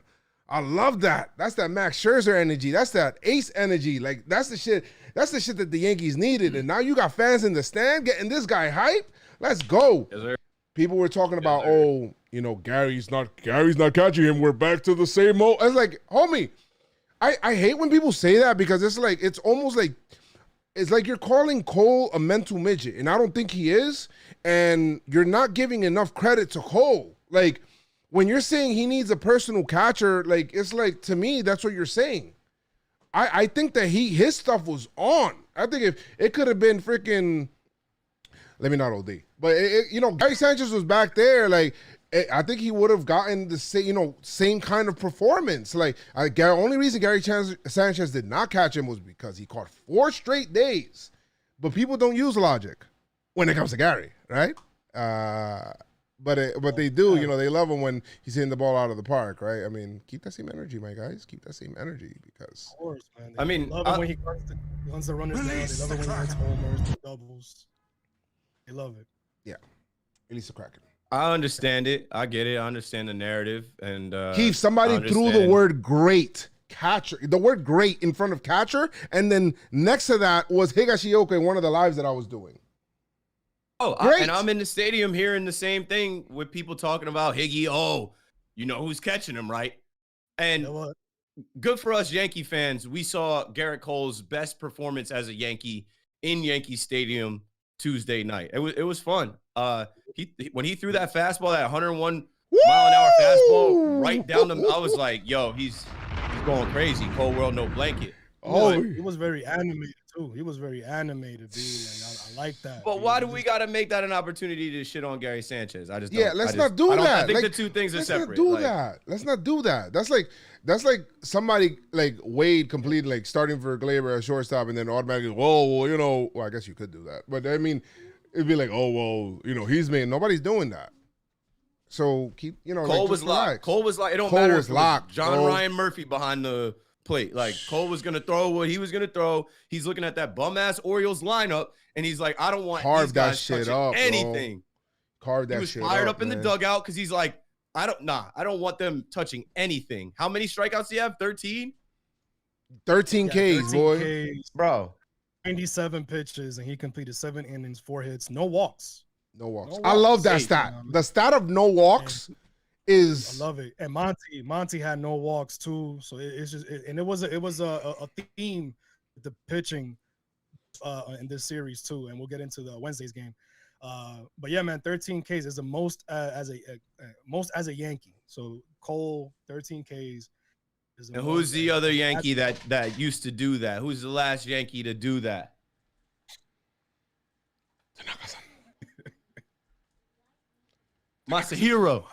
I love that. That's that Max Scherzer energy. That's that ace energy. Like, that's the shit. That's the shit that the Yankees needed. And now you got fans in the stand getting this guy hype. Let's go. Yes, sir. People were talking about, oh, you know, Gary's not catching him. We're back to the same old. I was like, homie, I hate when people say that, because it's almost like, it's like you're calling Cole a mental midget, and I don't think he is, and you're not giving enough credit to Cole. Like, when you're saying he needs a personal catcher, like, it's like, to me, that's what you're saying. I think that his stuff was on. I think if it could have been freaking, let me not OD, but you know, Gary Sanchez was back there, like, I think he would have gotten the same kind of performance. Like, the only reason Gary Sanchez did not catch him was because he caught 4 straight days. But people don't use logic when it comes to Gary, right? But they do. You know, they love him when he's hitting the ball out of the park, right? I mean, keep that same energy, my guys. Keep that same energy, because. Of course, man. I mean, love it when he runs the runners down. They love it when he hits homers, the doubles. They love it. Yeah, release the Kraken. I understand it. I get it. I understand the narrative. And Keith, somebody threw the word great catcher, the word great in front of catcher, and then next to that was Higashioka in one of the lives that I was doing. Oh, and I'm in the stadium hearing the same thing with people talking about Higgy. Oh, you know who's catching him, right? And good for us Yankee fans. We saw Garrett Cole's best performance as a Yankee in Yankee Stadium Tuesday night. It was fun. When he threw that fastball, that 101 mile an hour fastball right down the, I was like, yo, he's going crazy. Cold World, no blanket. He was very animated too. He was very animated, dude. Like, I like that. But why do we got to make that an opportunity to shit on Gary Sanchez? I just let's not do that. I think the two things are separate. Let's not do that. That's like somebody like Wade completed, like, starting for Glaber at shortstop and then automatically, well, you know, I guess you could do that. But I mean, it'd be like, oh, well, you know, he's made. Nobody's doing that. So keep, you know, Cole like, was locked. relax. Cole was like, it don't Cole matter. was locked. John Ryan Murphy behind the plate. Like, Cole was gonna throw what he was gonna throw. He's looking at that bum ass Orioles lineup, and he's like, I don't want these guys touching anything. Carve that shit up. He was fired up in the dugout because he's like, I don't want them touching anything. How many strikeouts do you have? 13? 13 Ks, boy. Bro. 97 pitches, and he completed 7 innings, 4 hits, no walks. No walks. I love that stat. The stat of no walks is. I love it. And Monty had no walks too. So it's just, and it was a theme with the pitching in this series too, and we'll get into the Wednesday's game. But yeah, man, 13 Ks is the most as a Yankee. So Cole, 13 Ks. And who's the other Yankee that used to do that? Who's the last Yankee to do that? Masahiro.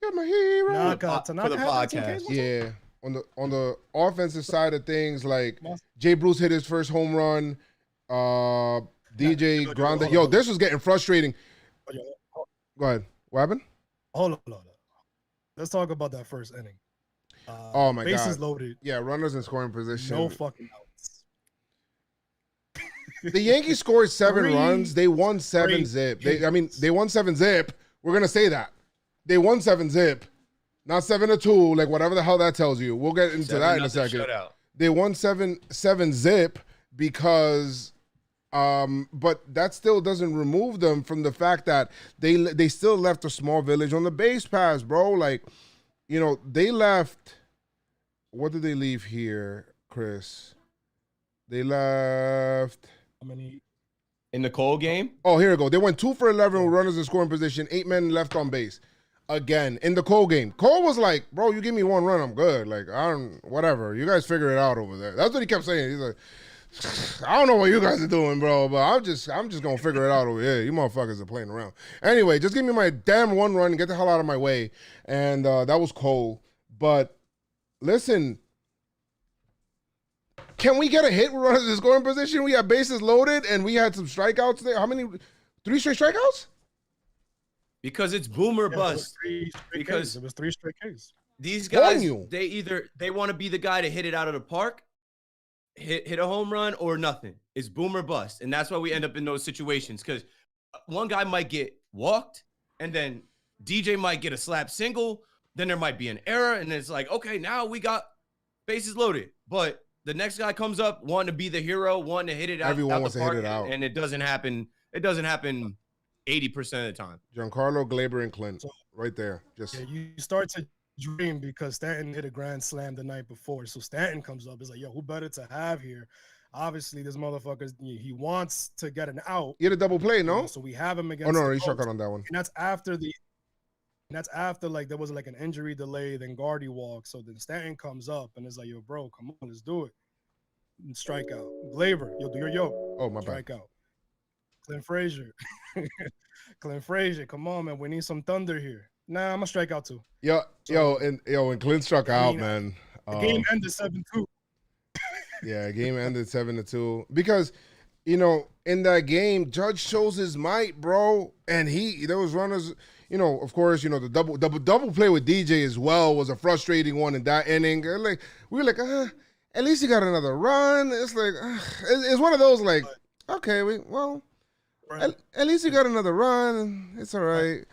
You're my hero. Tanaka For the podcast. Yeah. On the offensive side of things, like Jay Bruce hit his first home run. DJ Grande. Yo, this was getting frustrating. Go ahead. What happened? Hold on. Let's talk about that first inning. Oh my God. Bases loaded. Yeah, runners in scoring position. No fucking outs. The Yankees scored 7 runs. They won 7 zip. They won 7 zip. We're gonna say that. They won 7 zip. Not 7-2, like whatever the hell that tells you. We'll get into that in a second. Shutout. They won 7 zip because but that still doesn't remove them from the fact that they still left a small village on the base pass, bro. Like, you know, they left. What did they leave here, Chris? They left. How many? In the Cole game? Oh, here we go. They went 2 for 11 with runners in scoring position, 8 men left on base. Again, in the Cole game. Cole was like, bro, you give me 1 run, I'm good. Like, I don't, whatever. You guys figure it out over there. That's what he kept saying. He's like, I don't know what you guys are doing, bro, but I'm just gonna figure it out over here. You motherfuckers are playing around. Anyway, just give me my damn 1 run and get the hell out of my way. And that was Cole. But listen, can we get a hit with runners in scoring position? We had bases loaded and we had some strikeouts there. How many? 3 straight strikeouts? Because it's boomer bust. Because it was 3 straight Ks. These guys, they want to be the guy to hit it out of the park, hit a home run or nothing. It's boomer bust. And that's why we end up in those situations. Because one guy might get walked, and then DJ might get a slap single. Then there might be an error, and it's like, okay, now we got bases loaded. But the next guy comes up wanting to be the hero, wanting to hit it out. Everyone wants to hit it out. And it doesn't happen. It doesn't happen 80% of the time. Giancarlo, Glaber, and Clint, right there. Just you start to dream because Stanton hit a grand slam the night before. So Stanton comes up. It's like, yo, who better to have here? Obviously, this motherfucker, he wants to get an out. He had a double play, no? So we have him against. Oh no, he struck out on that one. And that's after like there was like an injury delay. Then Guardy walks. So then Stanton comes up and it's like, yo, bro, come on, let's do it. And strike out. Glaber, yo, do your yo. Oh my strike bad. out. Clint Frazier. Clint Frazier, come on, man. We need some thunder here. Nah, I'm gonna strike out too. And Clint struck out, man. The game ended 7-2. Yeah, game ended 7-2 because, you know, in that game, Judge shows his might, bro, and there was runners. You know, of course, you know the double play with DJ as well was a frustrating one in that inning. Like we were like, at least he got another run. It's like it's one of those like, okay, at least you got another run. It's all right.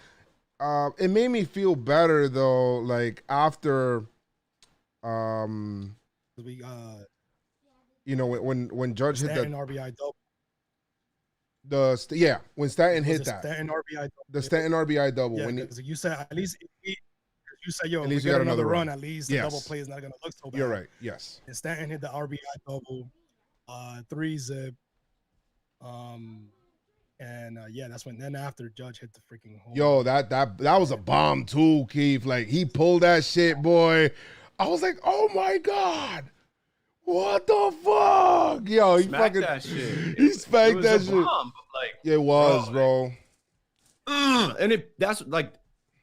It made me feel better though, like after, you know, when Judge hit that RBI double. When Stanton hit that. Stanton RBI double. The Stanton RBI double. Yeah, when you said at least you said, yo, at if least we you get got another another run, run. at least Yes. the double play is not gonna look so bad. You're right. Yes. And Stanton hit the RBI double, 3 zip. That's when then after Judge hit the freaking home. Yo, that was a bomb too, Keith. Like he pulled that shit, boy. I was like, oh my God. What the fuck? Yo, he Smacked fucking that shit. He spanked that shit. Bomb, but like, Yeah, it was, bro. And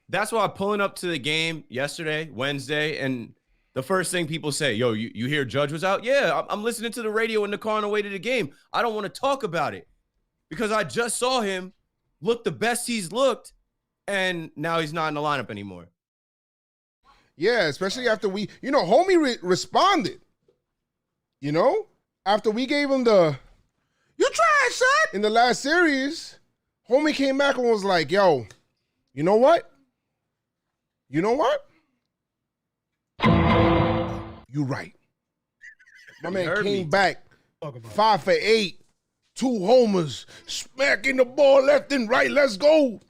that's why pulling up to the game yesterday, Wednesday, and the first thing people say, yo, you hear Judge was out? Yeah, I'm listening to the radio in the car on the way to the game. I don't want to talk about it because I just saw him look the best he's looked, and now he's not in the lineup anymore. Yeah, especially after homie responded. You know, after we gave him the "you trash, son" in the last series, homie came back and was like, "Yo, you know what? You right." My man came back 5 for 8, 2 homers, smacking the ball left and right. Let's go.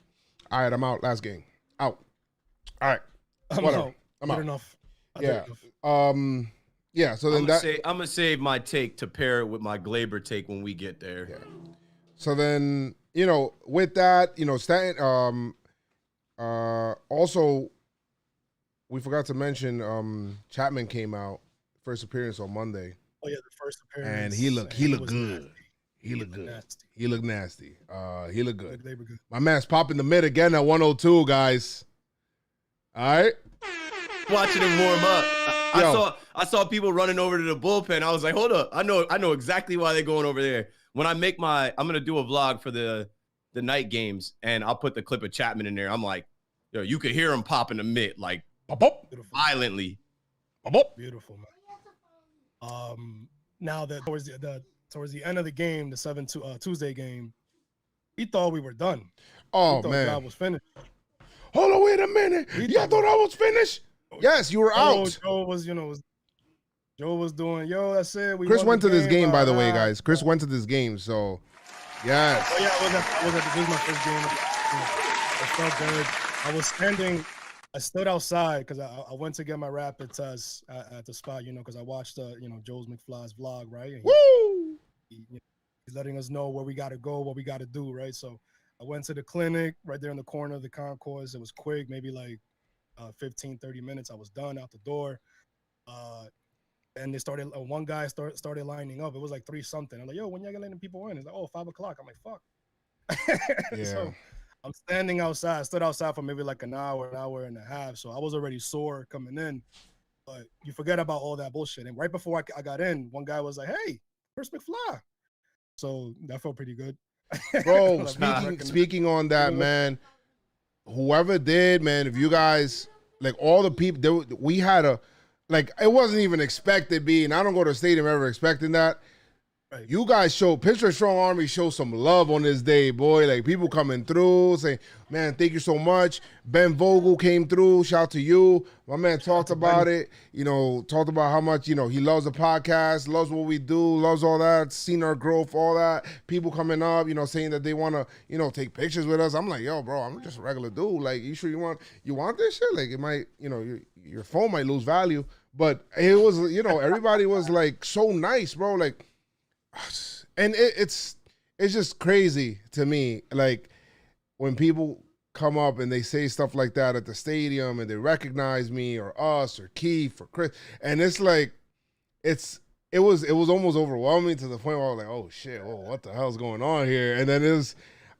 All right, I'm out. Last game, out. All right, I'm whatever. out. I'm out. Enough. Yeah. Yeah, so then I'm gonna save my take to pair it with my Glaber take when we get there. Yeah. So then, with that, Stanton, also we forgot to mention Chapman came out, first appearance on Monday. Oh yeah, the first appearance. And he looked good. He looked good. Nasty. He looked nasty. He looked good. They were good. My man's popping the mid again at 102, guys. All right. Watching him warm up. I saw people running over to the bullpen. I was like, hold up. I know exactly why they're going over there. When I make I'm gonna do a vlog for the night games, and I'll put the clip of Chapman in there. I'm like, yo, you could hear him popping the mitt like violently. Beautiful, man. Now that towards the end of the game, the 7-2 Tuesday game, we thought we were done. Oh, man, the job was finished. Hold on, wait a minute. Y'all thought I was finished? Yes, you were out. Joe was doing, that's it. Chris went to this game, by the way, guys. Chris went to this game, so yes. Oh yeah, this was my first game. I felt good. I stood outside because I went to get my rapid test at the spot, because I watched Joe's McFly's vlog, right? And Woo! He's letting us know where we got to go, what we got to do, right? So I went to the clinic right there in the corner of the concourse. It was quick, maybe like 15, 30 minutes. I was done out the door. And they started, one guy started lining up. It was like 3 something. I'm like, yo, when y'all letting people in? He's like, 5 o'clock. I'm like, fuck. Yeah. So I'm standing outside. I stood outside for maybe like an hour and a half. So I was already sore coming in. But you forget about all that bullshit. And right before I got in, one guy was like, hey, where's McFly? So that felt pretty good. Bro, speaking on that, man, whoever did, man, if you guys, like all the people, we had it wasn't even expected being, I don't go to the stadium ever expecting that. Right. You guys Pinstripestrong Army show some love on this day, boy. Like people coming through saying, man, thank you so much. Ben Vogel came through. Shout out to you. My man talked about it, talked about how much, he loves the podcast, loves what we do, loves all that, seen our growth, all that. People coming up, saying that they want to, take pictures with us. I'm like, yo, bro, I'm just a regular dude. Like, you sure you want this shit? Like, it might, your phone might lose value. But it was, everybody was like so nice, bro. Like, and it's just crazy to me, like when people come up and they say stuff like that at the stadium and they recognize me or us or Keith or Chris, and it's like it was almost overwhelming to the point where I was like, oh shit, what the hell's going on here? And then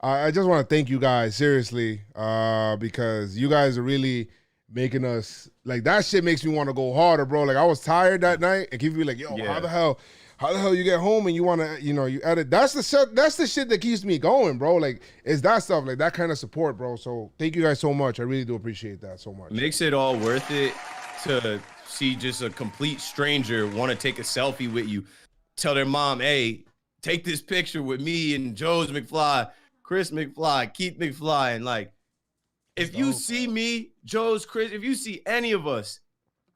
I just want to thank you guys seriously, because you guys are really making us, like, that shit makes me want to go harder, bro. Like, I was tired that night, and Keith be like, yo, how the hell you get home and you want to, you edit? That's the shit that keeps me going, bro. Like, it's that stuff, like that kind of support, bro. So thank you guys so much. I really do appreciate that so much. Makes it all worth it to see just a complete stranger want to take a selfie with you, tell their mom, hey, take this picture with me and Joe's McFly, Chris McFly, Keith McFly. And like, if you see me, Joe's, Chris, if you see any of us,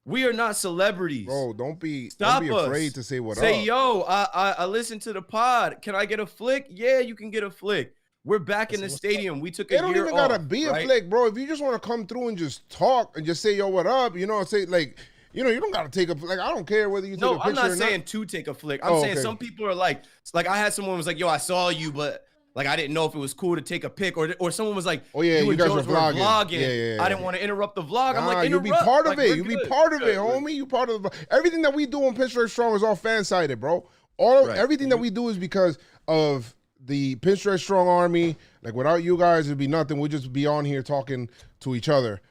we are not celebrities. Bro, don't be afraid to say what up. Say, yo, I listened to the pod. Can I get a flick? Yeah, you can get a flick. We're back in the stadium. We took a year off. It don't even gotta be a flick, bro. If you just want to come through and just talk and just say, yo, what up? Say, like, you don't gotta take a, like, I don't care whether you take a picture or not. No, I'm not saying to take a flick. I'm saying some people are like I had someone was like, yo, I saw you, but like, I didn't know if it was cool to take a pic, or someone was like, oh yeah, you guys were vlogging. Yeah. I didn't want to interrupt the vlog. I'm like, you be part of it. You be part of it, homie. You part of everything that we do on Pinstripestrong is all fan-sided, bro. Everything that we do is because of the Pinstripestrong Army. Like, without you guys, it'd be nothing. We'd just be on here talking to each other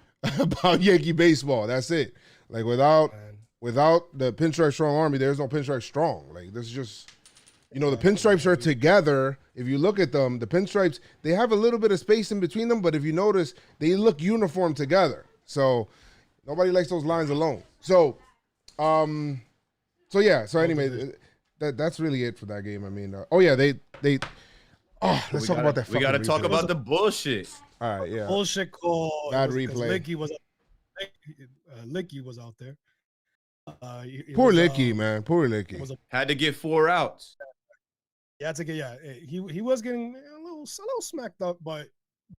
about Yankee baseball. That's it. Like, without the Pinstripestrong Army, there's no Pinstripestrong. Like, this is just, the pinstripes are together. If you look at them, the pinstripes, they have a little bit of space in between them, but if you notice, they look uniform together. So nobody likes those lines alone. So anyway, that's really it for that game. I mean, let's talk about that. We got to talk about the bullshit. All right, yeah. Bullshit call. Bad replay. Licky was out there. Poor Licky, man. Poor Licky. Had to get 4 outs. Yeah, he was getting a little smacked up, but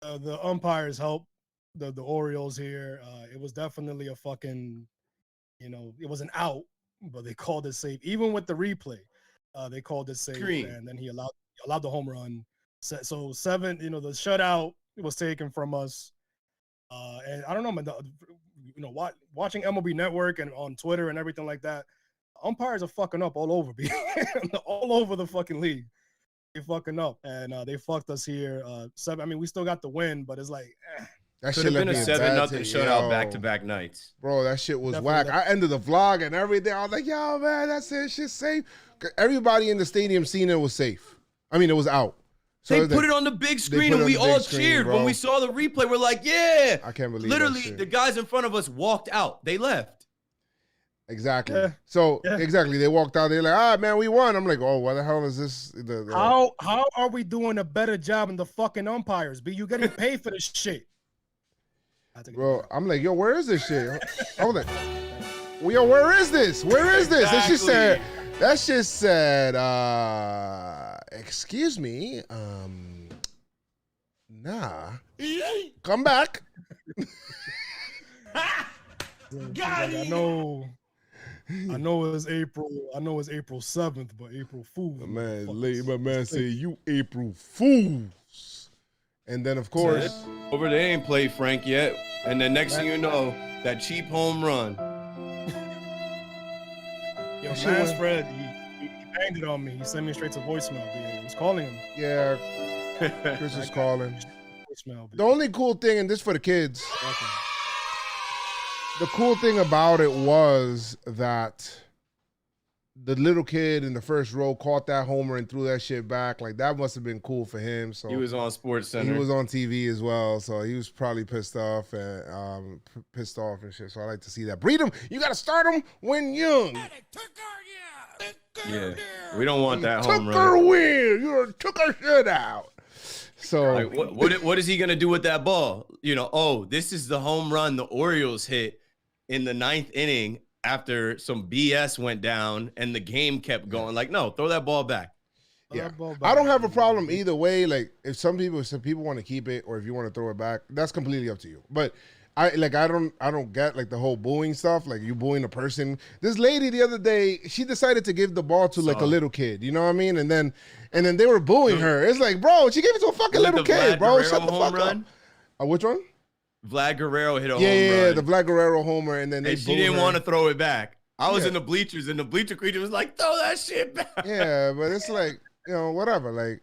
the umpires helped the Orioles here. It was definitely a fucking, it was an out, but they called it safe. Even with the replay, they called it safe, Screen. and then he allowed the home run. So 7, the shutout was taken from us. And I don't know, man. Watching MLB Network and on Twitter and everything like that, umpires are fucking up all over, all over the fucking league. They fucking up, and they fucked us here. 7. I mean, we still got the win, but it's like That Could shit have been left a me in bad 7-0 taste. shutout Yo. back-to-back nights. Bro, that shit was Definitely whack. I ended the vlog and everything. I was like, yo, man, that's it. Shit's safe. Everybody in the stadium seen it was safe. I mean, it was out. So They was put like, it on the big put screen, it and on we the big all screen, cheered bro. when we saw the replay. We're like, yeah. I can't believe Literally, that shit. the guys in front of us walked out. They left. Exactly. Yeah. So, Yeah. exactly. They walked out. They're like, man, we won. I'm like, oh, what the hell is this? how are we doing a better job than the fucking umpires? Be you getting paid for this shit? Bro, I'm like, yo, where is this shit? I was like, well, yo, where is this? Where is this? Exactly. That shit said, excuse me, nah. Come back. I know it was April. I know it's April 7th, but April Fool's. My man say you April Fools. And then of course, Over there ain't played Frank yet. And then next thing you know, that cheap home run. Yo, Shit man, went- Fred, he banged it on me. He sent me straight to voicemail. I was calling him. yeah, Chris is calling. Voicemail. The only cool thing, and this for the kids, Okay. the cool thing about it was that the little kid in the first row caught that homer and threw that shit back. Like, that must have been cool for him. So He was on Sports Center. he was on TV as well, so he was probably pissed off and shit. So I like to see that. Breed him. You got to start him when young. Yeah. We don't want that Took home her run. win. You took her shit out. So Like, what is he going to do with that ball? This is the home run the Orioles hit in the 9th inning after some BS went down and the game kept going. Like, no, throw that ball back. yeah, I don't have a problem either way. Like, if some people want to keep it, or if you want to throw it back, that's completely up to you. But I don't get like the whole booing stuff. Like, you booing a person. This lady the other day, she decided to give the ball to like a little kid. You know what I mean? And then they were booing her. It's like, bro, she gave it to a fucking little kid, bro. Shut the fuck up. Which one? Vlad Guerrero hit a home run. Yeah, the Vlad Guerrero homer, and then they And she booed didn't her. want to throw it back. I was Yeah. in the bleachers, and the bleacher creature was like, throw that shit back. Yeah, but it's like, whatever. Like,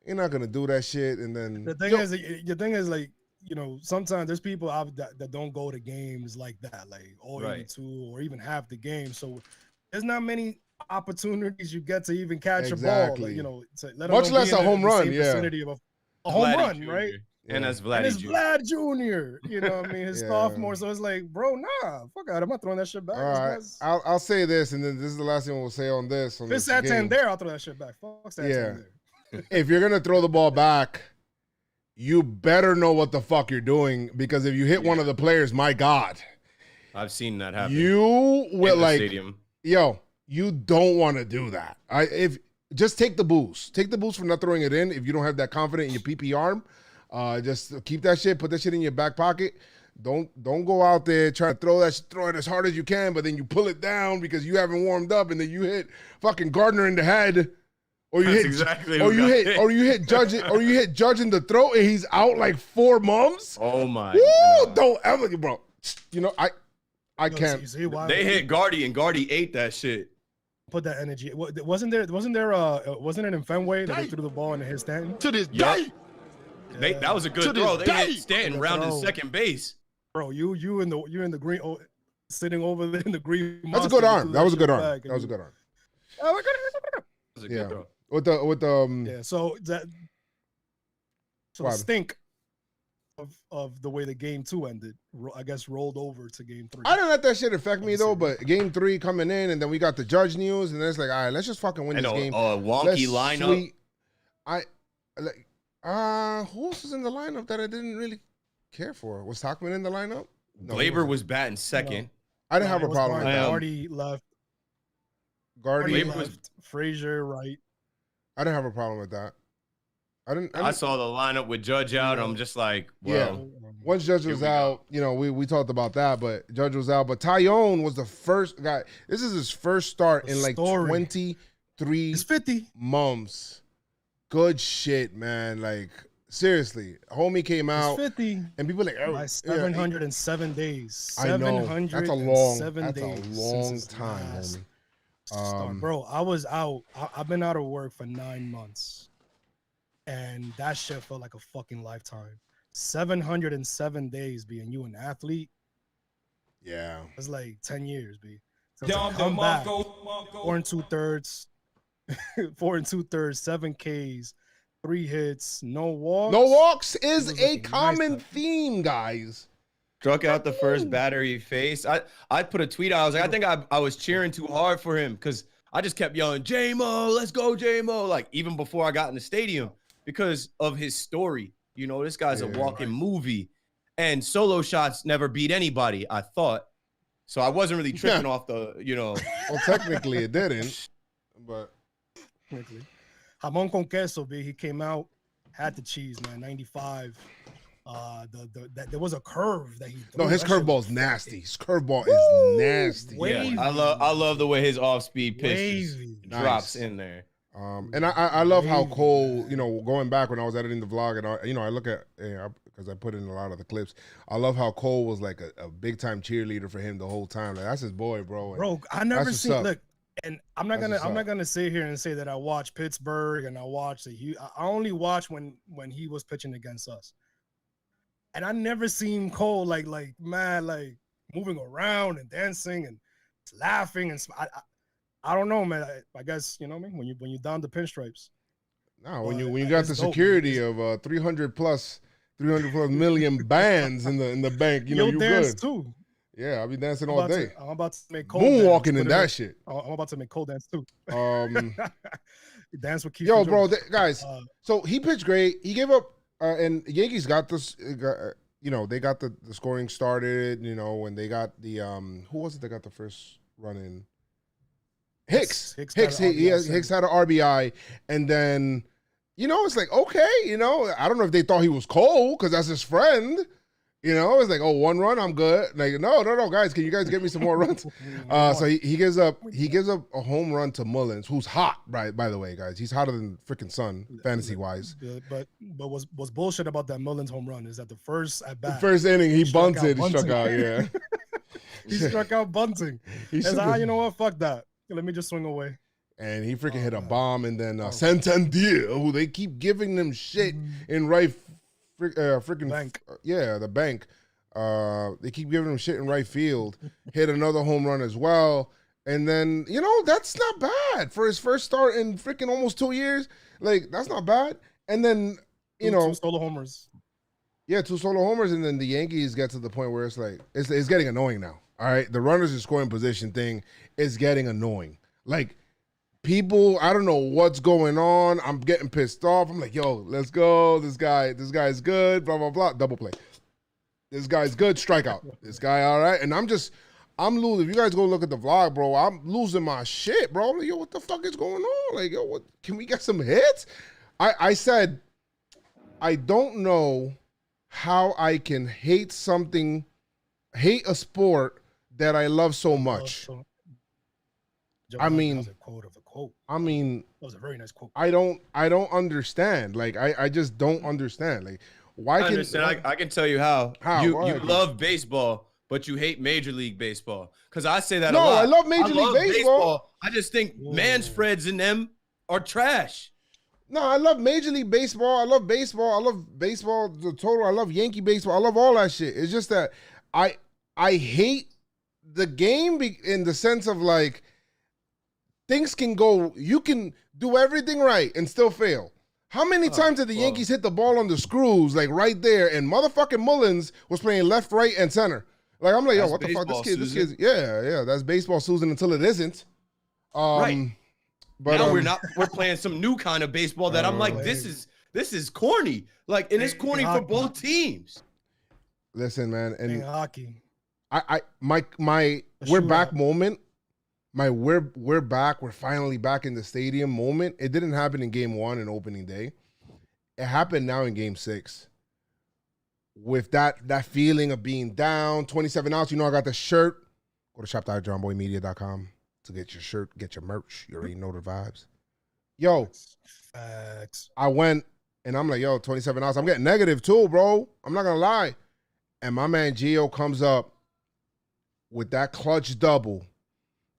you're not gonna do that shit, and then The thing is, like, sometimes there's people out that don't go to games like that, like all Right. 82 or even half the game. So there's not many opportunities you get to even catch Exactly. a ball. Let Much alone less be in a home the run, same yeah. vicinity of a home Vladdy run, Jr. right? And that's And Vladdy it's Jr. Vlad Jr. You know what I mean? His Yeah. sophomore. So it's like, bro, nah, fuck out. I'm not throwing that shit back. all right. I'll say this, and then this is the last thing we'll say on this. On If it's this game. Santander, I'll throw that shit back. Fuck Santander. If you're gonna throw the ball back, you better know what the fuck you're doing, because if you hit one of the players, my God, I've seen that happen. you will in the like, stadium. you don't want to do that. Just take the boost. Take the boost for not throwing it in if you don't have that confidence in your PP arm. Just keep that shit. Put that shit in your back pocket. Don't go out there trying to throw it as hard as you can, but then you pull it down because you haven't warmed up, and then you hit fucking Gardner in the head, or you That's hit exactly or what you got hit hit. or you hit Judge or you hit Judge in the throat and he's out like 4 months. Oh my Woo! God. Don't ever, bro. I Yo, can't. you see why They hit Guardy, and Guardy ate that shit. put that energy. Wasn't it in Fenway that they threw the ball into his Stanton? To this Yup. day. That was a good To this throw. They day. hit Stanton Good rounded throw. second base. Bro, you're in the green, sitting over there in the green. That's a good arm. That was a good arm. That was a good arm. arm. That was a Yeah. good throw. With the Yeah. So the What? stink of the way the game 2 ended, I guess, rolled over to game 3. I didn't let that shit affect me though, but game 3 coming in, and then we got the Judge news, and then it's like, all right, let's just fucking win I this know, game. wonky Let's lineup. sweep. Who else was in the lineup that I didn't really care for? Was Tachman in the lineup? No, he Glaber wasn't. was batting second. I didn't have a problem with that. Guardy left. Guardy, Glaber was- left. Frazier right. I didn't have a problem with that. I didn't. I saw the lineup with Judge out. I'm just like, well, Once Judge was out, you know, we talked about that, but Judge was out. But Tyone was the first guy. This is his first start in like 23 He's 50 months. Good shit, man. Like, seriously. Homie came out. He's 50 and people like, oh, by 707 days. I know. That's a long time, homie. Bro, I was out. I've been out of work for 9 months. And that shit felt like a fucking lifetime. 707 days being you an athlete. Yeah. It's like 10 years, B. So to come back, 4 2/3, 4 2/3, 7 Ks, 3 hits, no walks. No walks is a common theme, guys. Struck out the first batter he faced. I put a tweet out. I was like, I think I was cheering too hard for him because I just kept yelling, J-Mo, let's go, J-Mo. Like, even before I got in the stadium because of his story. You know, this guy's a walking movie. And solo shots never beat anybody, I thought. So I wasn't really tripping off the, you know. Well, technically it didn't. But. Jamon con queso, B. He came out, had the cheese, man, 95. There was a curve that he threw. No, his curveball's nasty. His curveball is nasty. Wavy. Yeah, I love the way his off-speed pitch drops in there. And I love how Cole, you know, going back when I was editing the vlog, and I look at, because I put in a lot of the clips, I love how Cole was like a big time cheerleader for him the whole time. Like, that's his boy, bro. Bro, I never seen, look, and I'm not gonna sit here and say that I watched Pittsburgh and I watched I only watched when he was pitching against us. And I never seen Cole like mad, like moving around and dancing and laughing and I don't know, man. I guess, you know what I mean, when you down the pinstripes. No, when you got the security of 300 plus million bands in the bank, you know, you dance good too. Yeah, I'll be dancing all day. I'm about to make Cole moonwalking in that shit. I'm about to make Cole dance too. Dance with Keith. Yo, bro, guys. So he pitched great. He gave up, and Yankees got this. You know, they got the scoring started. You know, when they got the who was it that got the first run in? Hicks had an RBI, and then, you know, it's like, okay, you know, I don't know if they thought he was Cole because that's his friend. You know, it's like, oh, 1 run, I'm good. Like, no, guys, can you guys get me some more runs? So he gives up a home run to Mullins, who's hot, right? By the way, guys, he's hotter than freaking sun, fantasy wise. But was bullshit about that Mullins home run is that the first at bat, the first inning, he bunted, he struck out, yeah. He struck out bunting. He's like, you know what? Fuck that. Let me just swing away. And he freaking hit a bomb, and then Santander, who they keep giving them shit in right freaking bank. The bank. They keep giving him shit in right field. Hit another home run as well. And then, you know, that's not bad for his first start in freaking almost 2 years. Like, that's not bad. And then, you know, 2 solo homers. Yeah, 2 solo homers, and then the Yankees get to the point where it's like it's getting annoying now. All right, the runners in scoring position thing is getting annoying. Like, people, I don't know what's going on. I'm getting pissed off. I'm like, yo, let's go. This guy's good. Blah blah blah. Double play. This guy's good. Strikeout. This guy all right. And I'm losing. If you guys go look at the vlog, bro, I'm losing my shit, bro. I'm like, yo, what the fuck is going on? Like, yo, what? Can we get some hits? I said, I don't know how I can hate a sport that I love so much. I mean, that was a quote of a quote. I mean, that was a very nice quote. I don't understand. Like, I just don't understand. Like, why? I can tell you how. You love baseball, but you hate Major League Baseball. Because I say that a lot. No, I love Major League Baseball. I just think man spreads in them are trash. No, I love Major League Baseball. I love baseball. I love baseball, the total. I love Yankee baseball. I love all that shit. It's just that I hate the game in the sense of, like, things can go, you can do everything right and still fail. How many times did the Yankees hit the ball on the screws, like right there, and motherfucking Mullins was playing left, right, and center? Like, I'm like, yo, what the fuck? This kid, yeah, that's baseball, Susan, until it isn't. Right. But now we're playing some new kind of baseball that I'm like, this is corny. Like, and it's corny for both teams. Listen, man, and hockey. We're back moment. We're back. We're finally back in the stadium moment. It didn't happen in game 1 and opening day. It happened now in game 6. with that feeling of being down, 27 ounce. You know, I got the shirt. Go to shop.jomboymedia.com to get your shirt, get your merch. You already know the vibes. Yo, Facts. I went and I'm like, yo, 27 ounce. I'm getting negative too, bro. I'm not gonna lie. And my man Gio comes up with that clutch double.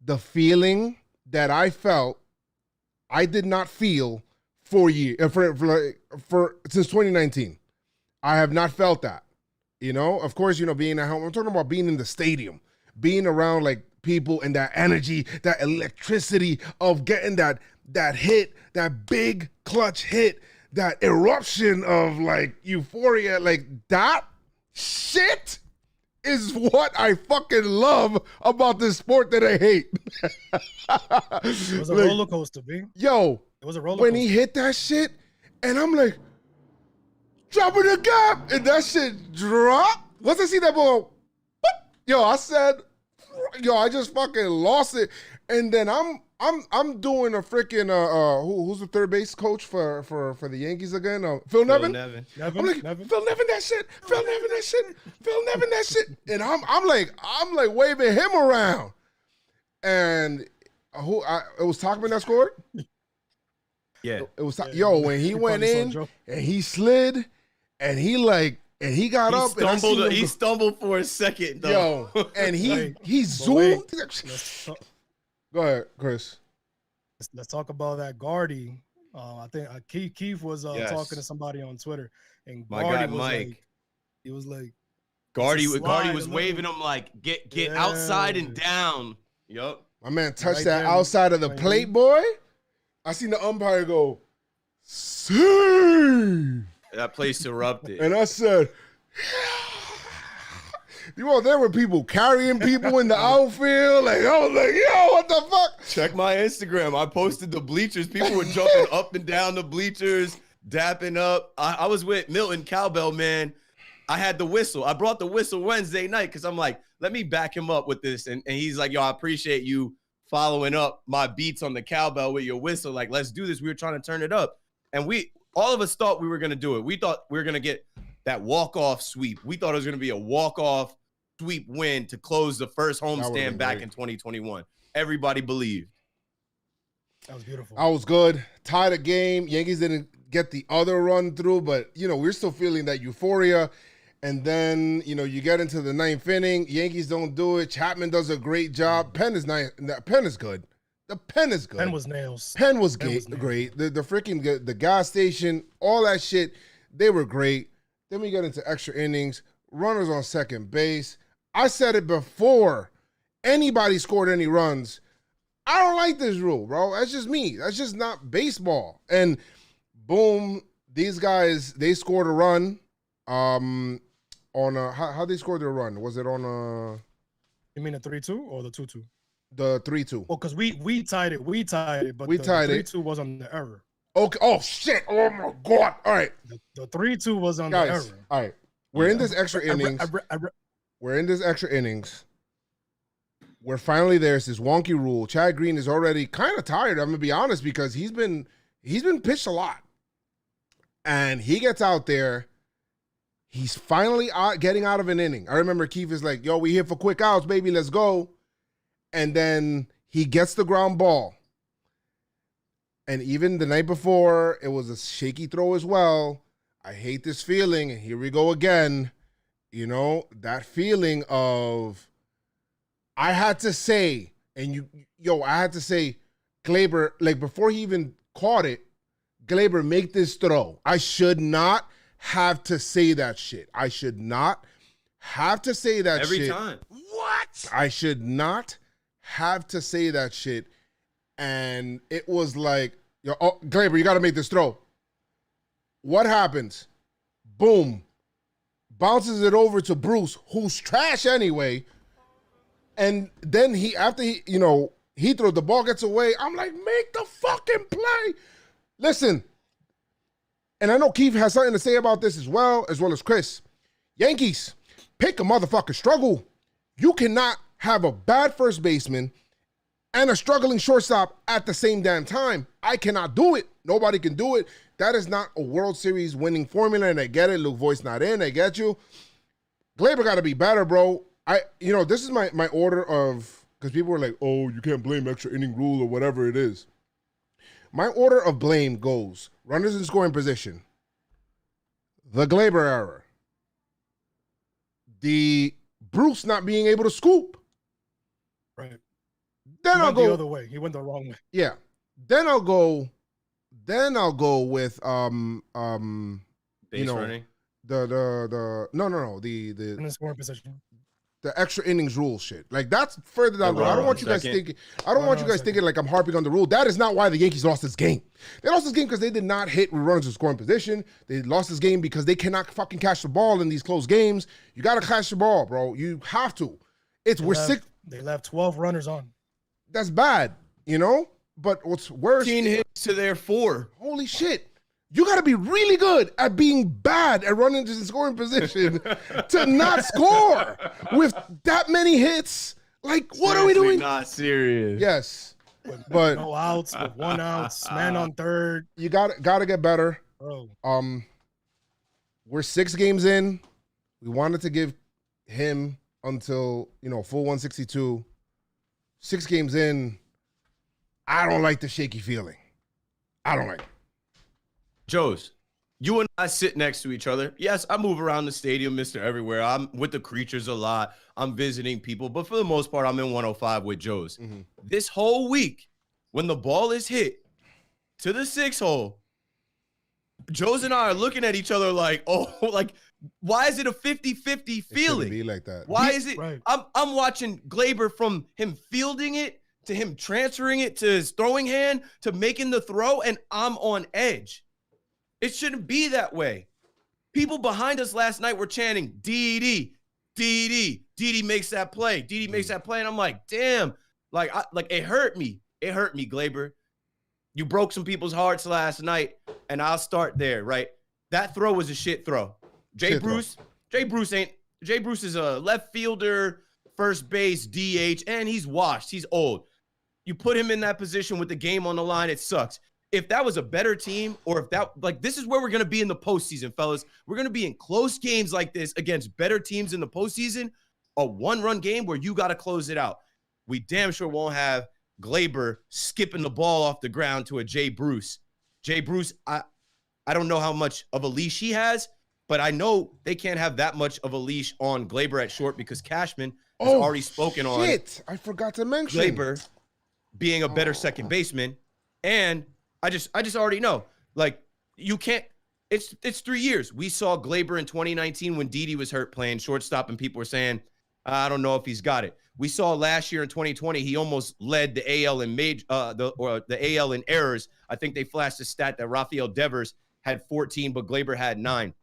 The feeling that I felt, I did not feel for since 2019. I have not felt that. You know, of course, you know, being at home. I'm talking about being in the stadium, being around like people and that energy, that electricity of getting that hit, that big clutch hit, that eruption of like euphoria, like that shit is what I fucking love about this sport that I hate. It was a roller coaster, B. Yo, it was a roller when coaster. he hit that shit, and I'm like, dropping the gap, and that shit dropped. Once I see that ball, yo, I said, yo, I just fucking lost it. And then I'm doing a freaking who's the third base coach for the Yankees again? Phil Nevin. I'm like, Nevin. Phil Nevin that shit. Phil Nevin that shit. Phil Nevin that shit. And I'm like waving him around. And it was Tachman that scored. Yeah. It was when he went in and he slid and he got up and he stumbled for a second though. Yo, and he zoomed. Go ahead, Chris. Let's talk about that Guardy. I think Keith was Yes. talking to somebody on Twitter, and My Guardy guy was Mike. like, he was like, Guardy it's a slide, was a waving little- him like get Yeah. outside and down. Yup. My man touched Right that there, outside of the right plate, here. boy. I seen the umpire go, save. That place erupted. And I said, you know, there were people carrying people in the outfield. Like, I was like, yo, what the fuck? Check my Instagram. I posted the bleachers. People were jumping up and down the bleachers, dapping up. I was with Milton Cowbell, man. I had the whistle. I brought the whistle Wednesday night because I'm like, let me back him up with this. And he's like, yo, I appreciate you following up my beats on the cowbell with your whistle. Like, let's do this. We were trying to turn it up. And all of us thought we were going to do it. We thought we were going to get that walk-off sweep. We thought it was going to be a walk-off sweep win to close the first homestand back in 2021. Everybody believed. that was beautiful. I was good. Tied a game. Yankees didn't get the other run through, but, you know, we're still feeling that euphoria. And then, you know, you get into the ninth inning. Yankees don't do it. Chapman does a great job. Penn is nice. Penn is good. The pen is good. Penn was nails. Penn was Penn was great. The freaking the gas station, all that shit, they were great. Then we get into extra innings. Runners on second base. I said it before anybody scored any runs. I don't like this rule, bro. That's just me. That's just not baseball. And boom, these guys, they scored a run. On how they scored their run? Was it on You mean the 3-2 or the 2-2? the 3-2? Well, because we tied it. We tied it, but We the tied it. 3-2 was on the error. Okay. Oh shit. Oh my god. All right, The 3-2 was on the guys. error. All right. We're in this extra I re- innings. I re- I re- We're in this extra innings. We're finally there. It's this wonky rule. Chad Green is already kind of tired. I'm gonna be honest because he's been pitched a lot, and he gets out there. He's finally getting out of an inning. I remember Keith is like, "Yo, we here for quick outs, baby. Let's go." And then he gets the ground ball. And even the night before, it was a shaky throw as well. I hate this feeling, and here we go again. You know, that feeling of, I had to say, I had to say, Glaber, like before he even caught it, Glaber, make this throw. I should not have to say that shit. I should not have to say that shit. Every time. What? I should not have to say that shit. And it was like, Glaber, you got to make this throw. What happens? Boom. Bounces it over to Bruce, who's trash anyway. And then after he throws the ball, gets away. I'm like, make the fucking play. Listen, and I know Keith has something to say about this as well as Chris. Yankees, pick a motherfucking struggle. You cannot have a bad first baseman and a struggling shortstop at the same damn time. I cannot do it. Nobody can do it. That is not a World Series winning formula, and I get it. Luke Voigt's not in. I get you. Gleyber got to be better, bro. This is my order of, because people were like, oh, you can't blame extra inning rule or whatever it is. My order of blame goes runners in scoring position, the Gleyber error, the Bruce not being able to scoop. Right. Then He I'll went go the other way. He went the wrong way. Yeah. Then I'll go with Base running. In the scoring position. The extra innings rule shit. Like, that's further down the road. I don't want you guys thinking like I'm harping on the rule. That is not why the Yankees lost this game. They lost this game because they did not hit with runners in scoring position. They lost this game because they cannot fucking catch the ball in these close games. You got to catch the ball, bro. You have to. They left 12 runners on. That's bad, you know? But what's worse, 15 hits to their 4. holy shit. You got to be really good at being bad at running into the scoring position to not score with that many hits. Like, what are we doing? Not serious. Yes, but No outs, with 1 out, man on third. you got to get better. Bro, We're 6 games in. We wanted to give him until, full 162. 6 games in, I don't like the shaky feeling. I don't like it. Joes, you and I sit next to each other. Yes, I move around the stadium, Mr. Everywhere. I'm with the creatures a lot. I'm visiting people, but for the most part, I'm in 105 with Joes. Mhm. This whole week, when the ball is hit to the 6 hole, Joes and I are looking at each other like, oh, like, why is it a 50-50 It shouldn't feeling? be like that. Why is it? right. I'm watching Gleyber from him fielding it to him transferring it to his throwing hand to making the throw, and I'm on edge. It shouldn't be that way. People behind us last night were chanting, DD, DD, DD makes that play. DD makes that play. And I'm like, damn, like it hurt me. It hurt me, Gleyber. You broke some people's hearts last night, and I'll start there, right? That throw was a shit throw. Jay Bruce is a left fielder, first base, DH, and he's washed. He's old. You put him in that position with the game on the line, it sucks. If that was a better team, or if that, like, this is where we're going to be in the postseason, fellas. We're going to be in close games like this against better teams in the postseason, a 1-run game where you got to close it out. We damn sure won't have Gleyber skipping the ball off the ground to a Jay Bruce. Jay Bruce, I don't know how much of a leash he has, but I know they can't have that much of a leash on Gleyber at short because Cashman has already spoken on I forgot to mention Gleyber being a better second baseman. And I just already know, like, you can't, it's 3 years. We saw Gleyber in 2019 when Didi was hurt playing shortstop and people were saying, I don't know if he's got it. We saw last year in 2020, he almost led the AL in the AL in errors. I think they flashed a stat that Rafael Devers had 14, but Gleyber had 9.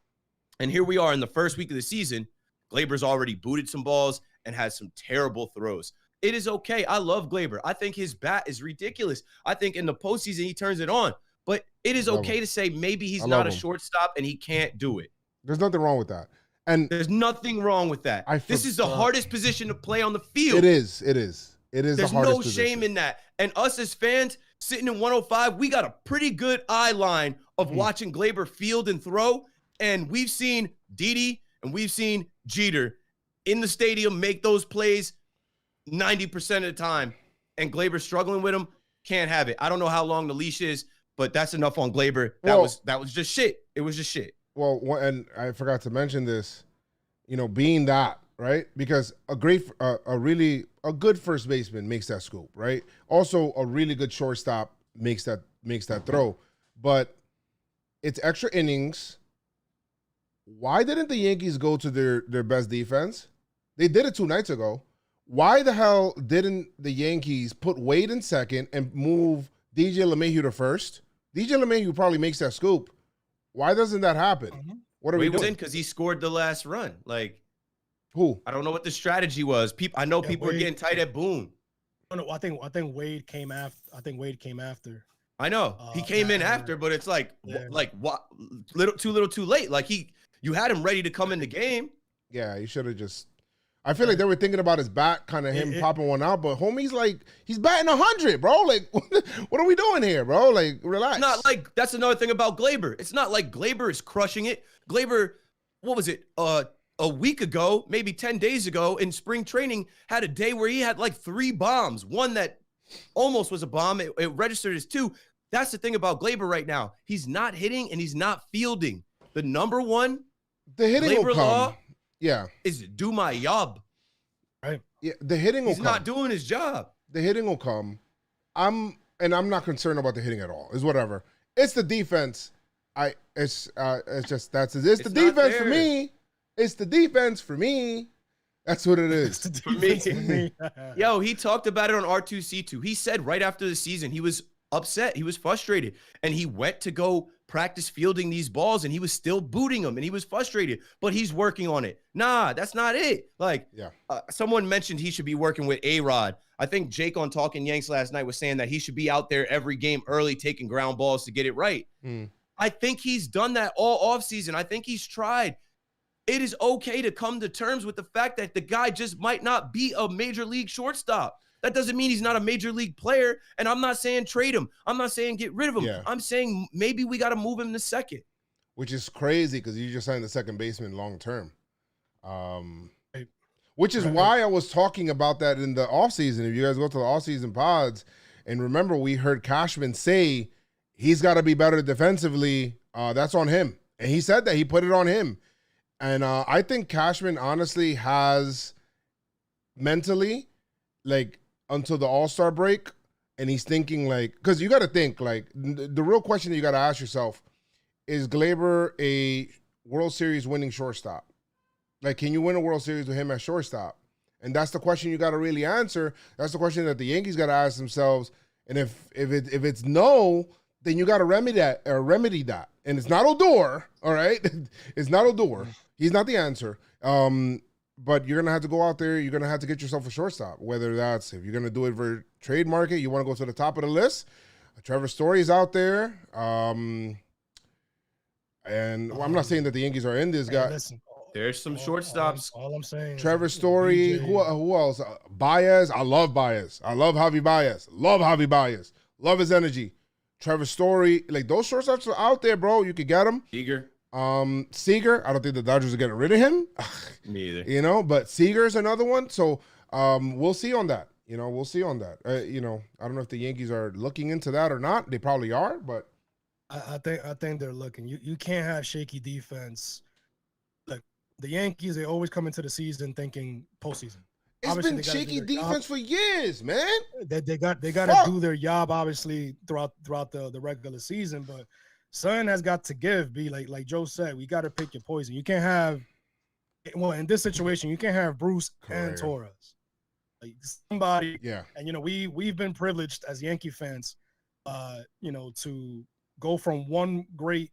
And here we are in the first week of the season. Gleyber's already booted some balls and has some terrible throws. It is okay. I love Gleyber. I think his bat is ridiculous. I think in the postseason he turns it on. But it is okay to say maybe he's not a shortstop and he can't do it. There's nothing wrong with that. And there's nothing wrong with that. This is the hardest position to play on the field. It is. There's the hardest no position. shame in that. And us as fans sitting in 105, we got a pretty good eye line of watching Gleyber field and throw. And we've seen Didi and we've seen Jeter in the stadium make those plays 90% of the time. And Gleyber struggling with them, can't have it. I don't know how long the leash is, but that's enough on Gleyber. That was just shit. It was just shit. Well, and I forgot to mention this, being that, right? Because a good first baseman makes that scoop, right? Also, a really good shortstop makes that throw. But it's extra innings. Why didn't the Yankees go to their best defense? They did it 2 nights ago. Why the hell didn't the Yankees put Wade in second and move DJ LeMahieu to first? DJ LeMahieu probably makes that scoop. Why doesn't that happen? What are we doing? Because he scored the last run. Like, who? I don't know what the strategy was. I know people are getting tight at Boone. No, I think Wade came after. I know he came in after, but it's like what? Too little, too late. Like you had him ready to come in the game. Yeah, you should have just. I feel like they were thinking about his bat, kind of him popping one out, but homie's like, he's batting 100, bro. Like, what are we doing here, bro? Like, relax. It's not like, that's another thing about Glaber. It's not like Glaber is crushing it. Glaber, what was it? A week ago, maybe 10 days ago in spring training, had a day where he had like 3 bombs. One that almost was a bomb. It registered as 2. That's the thing about Glaber right now. He's not hitting and he's not fielding. The number one the hitting Glaber will come. law Yeah. is do my job. Right. Yeah, the hitting will come. He's not doing his job. The hitting will come. I'm not concerned about the hitting at all. It's whatever. It's the defense. It's the defense for me. It's the defense for me. That's what it is. For me. Yo, he talked about it on R2C2. He said right after the season, he was upset. He was frustrated. And he went to go practice fielding these balls, and he was still booting them, and he was frustrated. But he's working on it. Nah, that's not it. Like, someone mentioned he should be working with A-Rod. I think Jake on Talking Yanks last night was saying that he should be out there every game early taking ground balls to get it right. I think he's done that all offseason. I think he's tried. It is okay to come to terms with the fact that the guy just might not be a major league shortstop. That doesn't mean he's not a major league player. And I'm not saying trade him. I'm not saying get rid of him. Yeah. I'm saying maybe we got to move him to second. Which is crazy because you just signed the second baseman long term. Which is why I was talking about that in the offseason. If you guys go to the offseason pods, and remember, we heard Cashman say he's got to be better defensively. That's on him. And he said that. He put it on him. And I think Cashman honestly has mentally, like, until the All-Star break, and he's thinking, like, because you got to think, like, the real question that you got to ask yourself, is Glaber a World Series winning shortstop? Like, can you win a World Series with him at shortstop? And that's the question you got to really answer. That's the question that the Yankees got to ask themselves. And if it's no, then you got to remedy that. And it's not Odor, all right? It's not Odor. He's not the answer. But you're going to have to go out there. You're going to have to get yourself a shortstop, whether that's if you're going to do it for trade market, you want to go to the top of the list. Trevor Story's out there. And I'm not saying that the Yankees are in this guy. Listen, There's some shortstops. All I'm saying is Trevor Story. Who else? Baez. I love Baez. I love Javi Baez. Love Javi Baez. Love his energy. Trevor Story. Like, those shortstops are out there, bro. You could get them. Eager. Seager, I don't think the Dodgers are getting rid of him. Me either. You know, but Seager's another one. So we'll see on that. We'll see on that. I don't know if the Yankees are looking into that or not. They probably are, but I think they're looking. You can't have shaky defense. Look, the Yankees, they always come into the season thinking postseason. It's Obviously, been shaky defense for years, man. They got to do their job, obviously, throughout the regular season, but something has got to give. Be like Joe said, we got to pick your poison. You can't have, well, in this situation, you can't have Bruce and Torres. Like, somebody, and we've been privileged as Yankee fans, to go from one great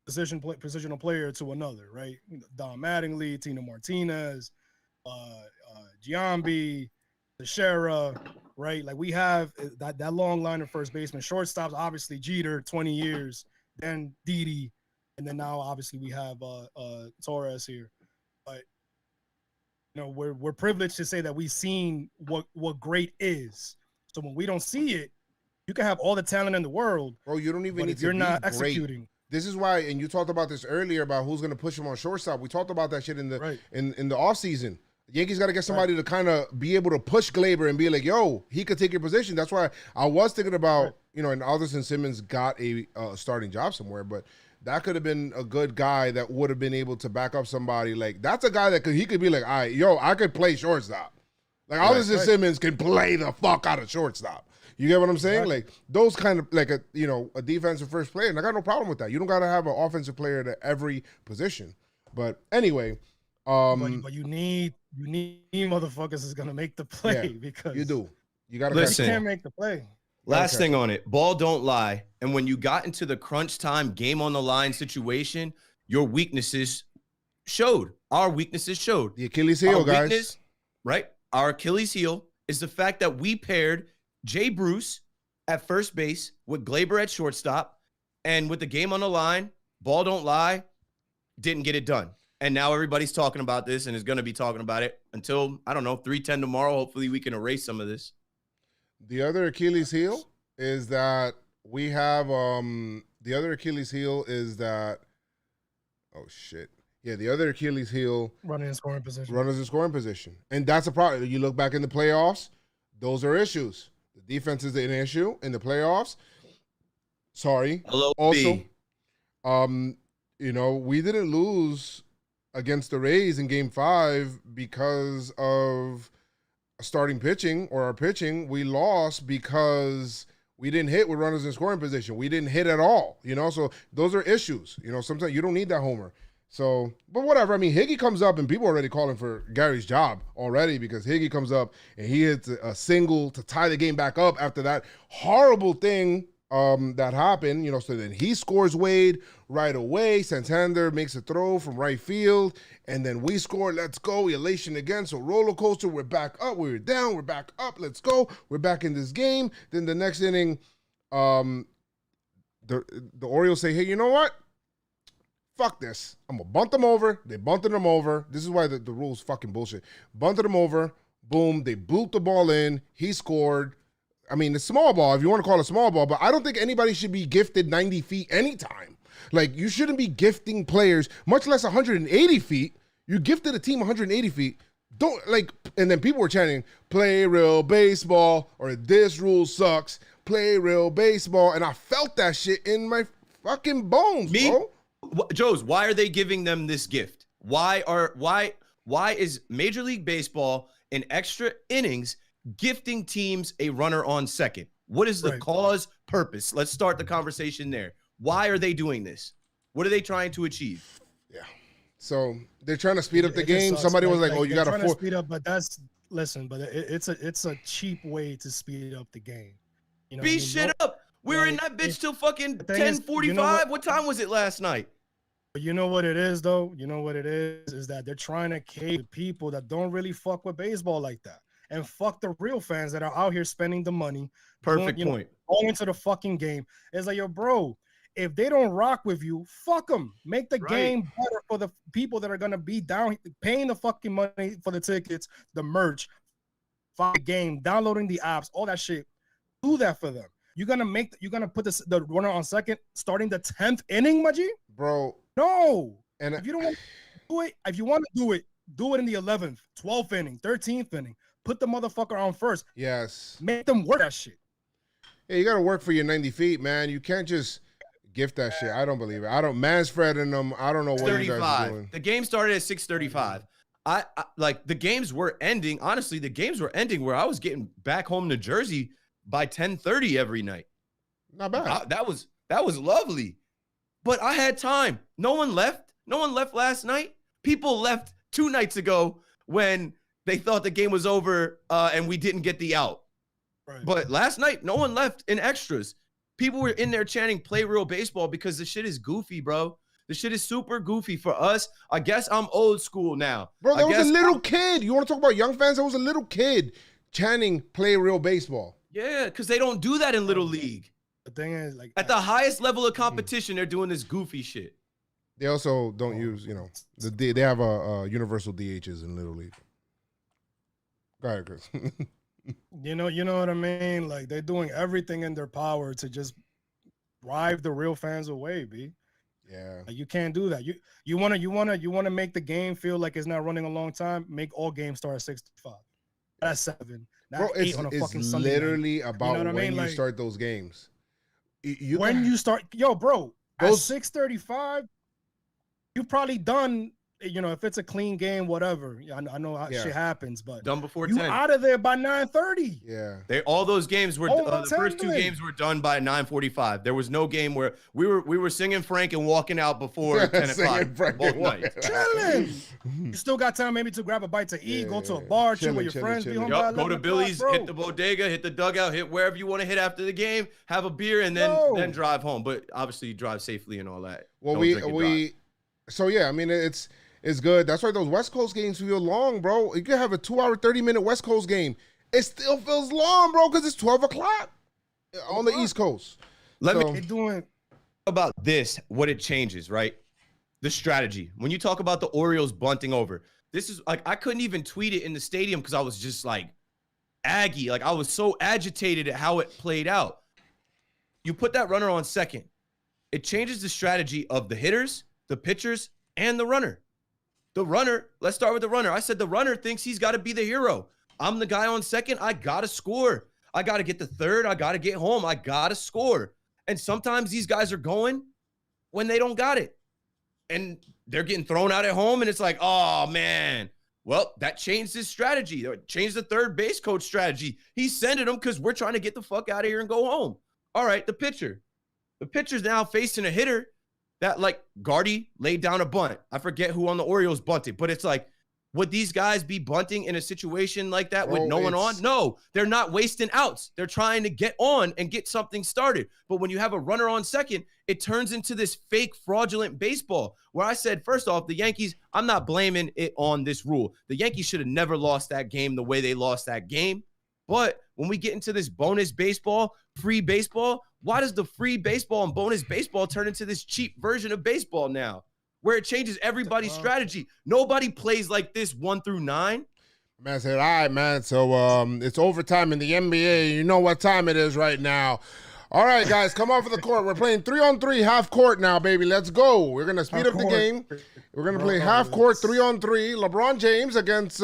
positional player to another, right? Don Mattingly, Tino Martinez, Giambi, Teixeira, right? Like, we have that long line of first baseman. Shortstops, obviously Jeter, 20 years, then Didi, and then now obviously we have Torres here. But we're privileged to say that we've seen what great is. So when we don't see it, you can have all the talent in the world, bro. You don't even need if to you're be not great. executing. This is why, and you talked about this earlier about who's going to push him on shortstop. We talked about that shit in the in the offseason. The Yankees got to get somebody to kind of be able to push Glaber and be like, yo, he could take your position. That's why I was thinking about, and Alderson Simmons got a starting job somewhere, but that could have been a good guy that would have been able to back up somebody. Like, that's a guy that he could be like, all right, yo, I could play shortstop. Like, Alderson Simmons can play the fuck out of shortstop. You get what I'm saying? Like, those kind of, like, a defensive first player. And I got no problem with that. You don't got to have an offensive player at every position. But anyway. But you need motherfuckers is going to make the play because. You do. You got to listen. You can't make the play. Last thing on it, ball don't lie. And when you got into the crunch time, game on the line situation, your weaknesses showed. Our weaknesses showed. The Achilles heel, guys. Weakness, right? Our Achilles heel is the fact that we paired Jay Bruce at first base with Glaber at shortstop, and with the game on the line, ball don't lie, didn't get it done. And now everybody's talking about this and is going to be talking about it until, I don't know, 3:10 tomorrow. Hopefully we can erase some of this. The other Achilles heel is that we have the other Achilles heel is that the other Achilles heel Running in scoring position. runners in scoring position. And that's a problem. You look back in the playoffs, those are issues. The defense is an issue in the playoffs. Sorry. Hello, Also, B. we didn't lose against the Rays in Game 5 because of starting pitching or our pitching. We lost because we didn't hit with runners in scoring position. We didn't hit at all, so those are issues. Sometimes you don't need that homer. So, but whatever. I mean, Higgy comes up and people are already calling for Gary's job already because Higgy comes up and he hits a single to tie the game back up after that horrible thing that happened, so then he scores Wade right away. Santander makes a throw from right field, and then we score. Let's go. Elation again. So roller coaster. We're back up. We're down. We're back up. Let's go. We're back in this game. Then the next inning, the Orioles say, hey, you know what? Fuck this. I'm going to bunt them over. They bunted them over. This is why the rule's fucking bullshit. Bunted them over. Boom. They booped the ball in. He scored. I mean, the small ball, if you want to call it a small ball, but I don't think anybody should be gifted 90 feet anytime. Like, you shouldn't be gifting players, much less 180 feet. You gifted a team 180 feet. And then people were chanting, play real baseball, or this rule sucks, play real baseball. And I felt that shit in my fucking bones, bro. Joes, why are they giving them this gift? Why is Major League Baseball in extra innings gifting teams a runner on second? What is the cause, purpose? Let's start the conversation there. Why are they doing this? What are they trying to achieve? Yeah. So they're trying to speed up the game. Somebody was like, "Oh, you got to speed up," but it's a cheap way to speed up the game. Shit up. We were in that bitch till fucking 10:45. What time was it last night? But you know what it is, though? You know what it is that they're trying to cater to people that don't really fuck with baseball like that. And fuck the real fans that are out here spending the money. Perfect point. Going into the fucking game. It's like, yo, bro, if they don't rock with you, fuck them. Make the game better for the people that are going to be down, paying the fucking money for the tickets, the merch, for the game, downloading the apps, all that shit. Do that for them. You're going to put the runner on second starting the 10th inning, Maji? Bro. No. And if you don't want to do it, if you want to do it in the 11th, 12th inning, 13th inning. Put the motherfucker on first. Yes. Make them work that shit. Yeah, you got to work for your 90 feet, man. You can't just gift that shit. I don't believe it. Man's Fred and them. I don't know what you guys are doing. The game started at 6:35. I like the games were ending. Honestly, the games were ending where I was getting back home to Jersey by 10:30 every night. Not bad. That was lovely. But I had time. No one left. No one left last night. People left 2 nights ago when they thought the game was over and we didn't get the out. Right. But last night, no one left in extras. People were in there chanting play real baseball because the shit is goofy, bro. The shit is super goofy for us. I guess I'm old school now. Bro, there was a little kid. You want to talk about young fans? There was a little kid chanting play real baseball. Yeah, because they don't do that in Little League. The thing is, like, at the highest level of competition, they're doing this goofy shit. They also don't use, they have a universal DHs in Little League. Go ahead, Chris. you know what I mean? Like, they're doing everything in their power to just drive the real fans away, B. Yeah. Like, you can't do that. You wanna make the game feel like it's not running a long time. Make all games start at 6:05. That's 7. Bro, it's literally about when you start those games. You start, yo, bro, at 6:35, you've probably done. If it's a clean game, whatever. I know how shit happens, but done before 10. You out of there by 9:30. Yeah. All those games were the first 2 games were done by 9:45. There was no game where we were singing Frank and walking out before 10 o'clock both nights. Chilling. You still got time maybe to grab a bite to eat, go to a bar, chill with your friends, be home by 11 go to Billy's, hit the bodega, hit the dugout, hit wherever you want to hit after the game, have a beer, and then drive home. But obviously, you drive safely and all that. Well, I mean, it's good. That's why those West Coast games feel long, bro. You can have a 2-hour, 30-minute West Coast game. It still feels long, bro, because it's 12 o'clock on the East Coast. Let me doing about this, what it changes, right? the strategy. When you talk about the Orioles bunting over, this is like I couldn't even tweet it in the stadium because I was just like aggy. Like I was so agitated at how it played out. You put that runner on second. It changes the strategy of the hitters, the pitchers, and the runner. The runner, let's start with the runner. I said the runner thinks he's got to be the hero. I'm the guy on second. I got to score. I got to get the third. I got to get home. I got to score. And sometimes these guys are going when they don't got it. And they're getting thrown out at home. And it's like, oh, man. Well, that changed his strategy. It changed the third base coach strategy. He's sending them because we're trying to get the fuck out of here and go home. All right, the pitcher. The pitcher's now facing a hitter that, like, Gardy laid down a bunt. I forget who on the Orioles bunted, but it's like, would these guys be bunting in a situation like that with no one on? No, they're not wasting outs. They're trying to get on and get something started. But when you have a runner on second, it turns into this fake fraudulent baseball where I said, first off, the Yankees, I'm not blaming it on this rule. The Yankees should have never lost that game the way they lost that game. But when we get into this bonus baseball, free baseball, why does the free baseball and bonus baseball turn into this cheap version of baseball now? Where it changes everybody's strategy. Nobody plays like this 1 through 9. Man said, all right, man. So it's overtime in the NBA. You know what time it is right now. All right, guys, come off of the court. We're playing 3-on-3, half court now, baby. Let's go. We're going to speed up the game. We're going to play half court, 3-on-3. LeBron James against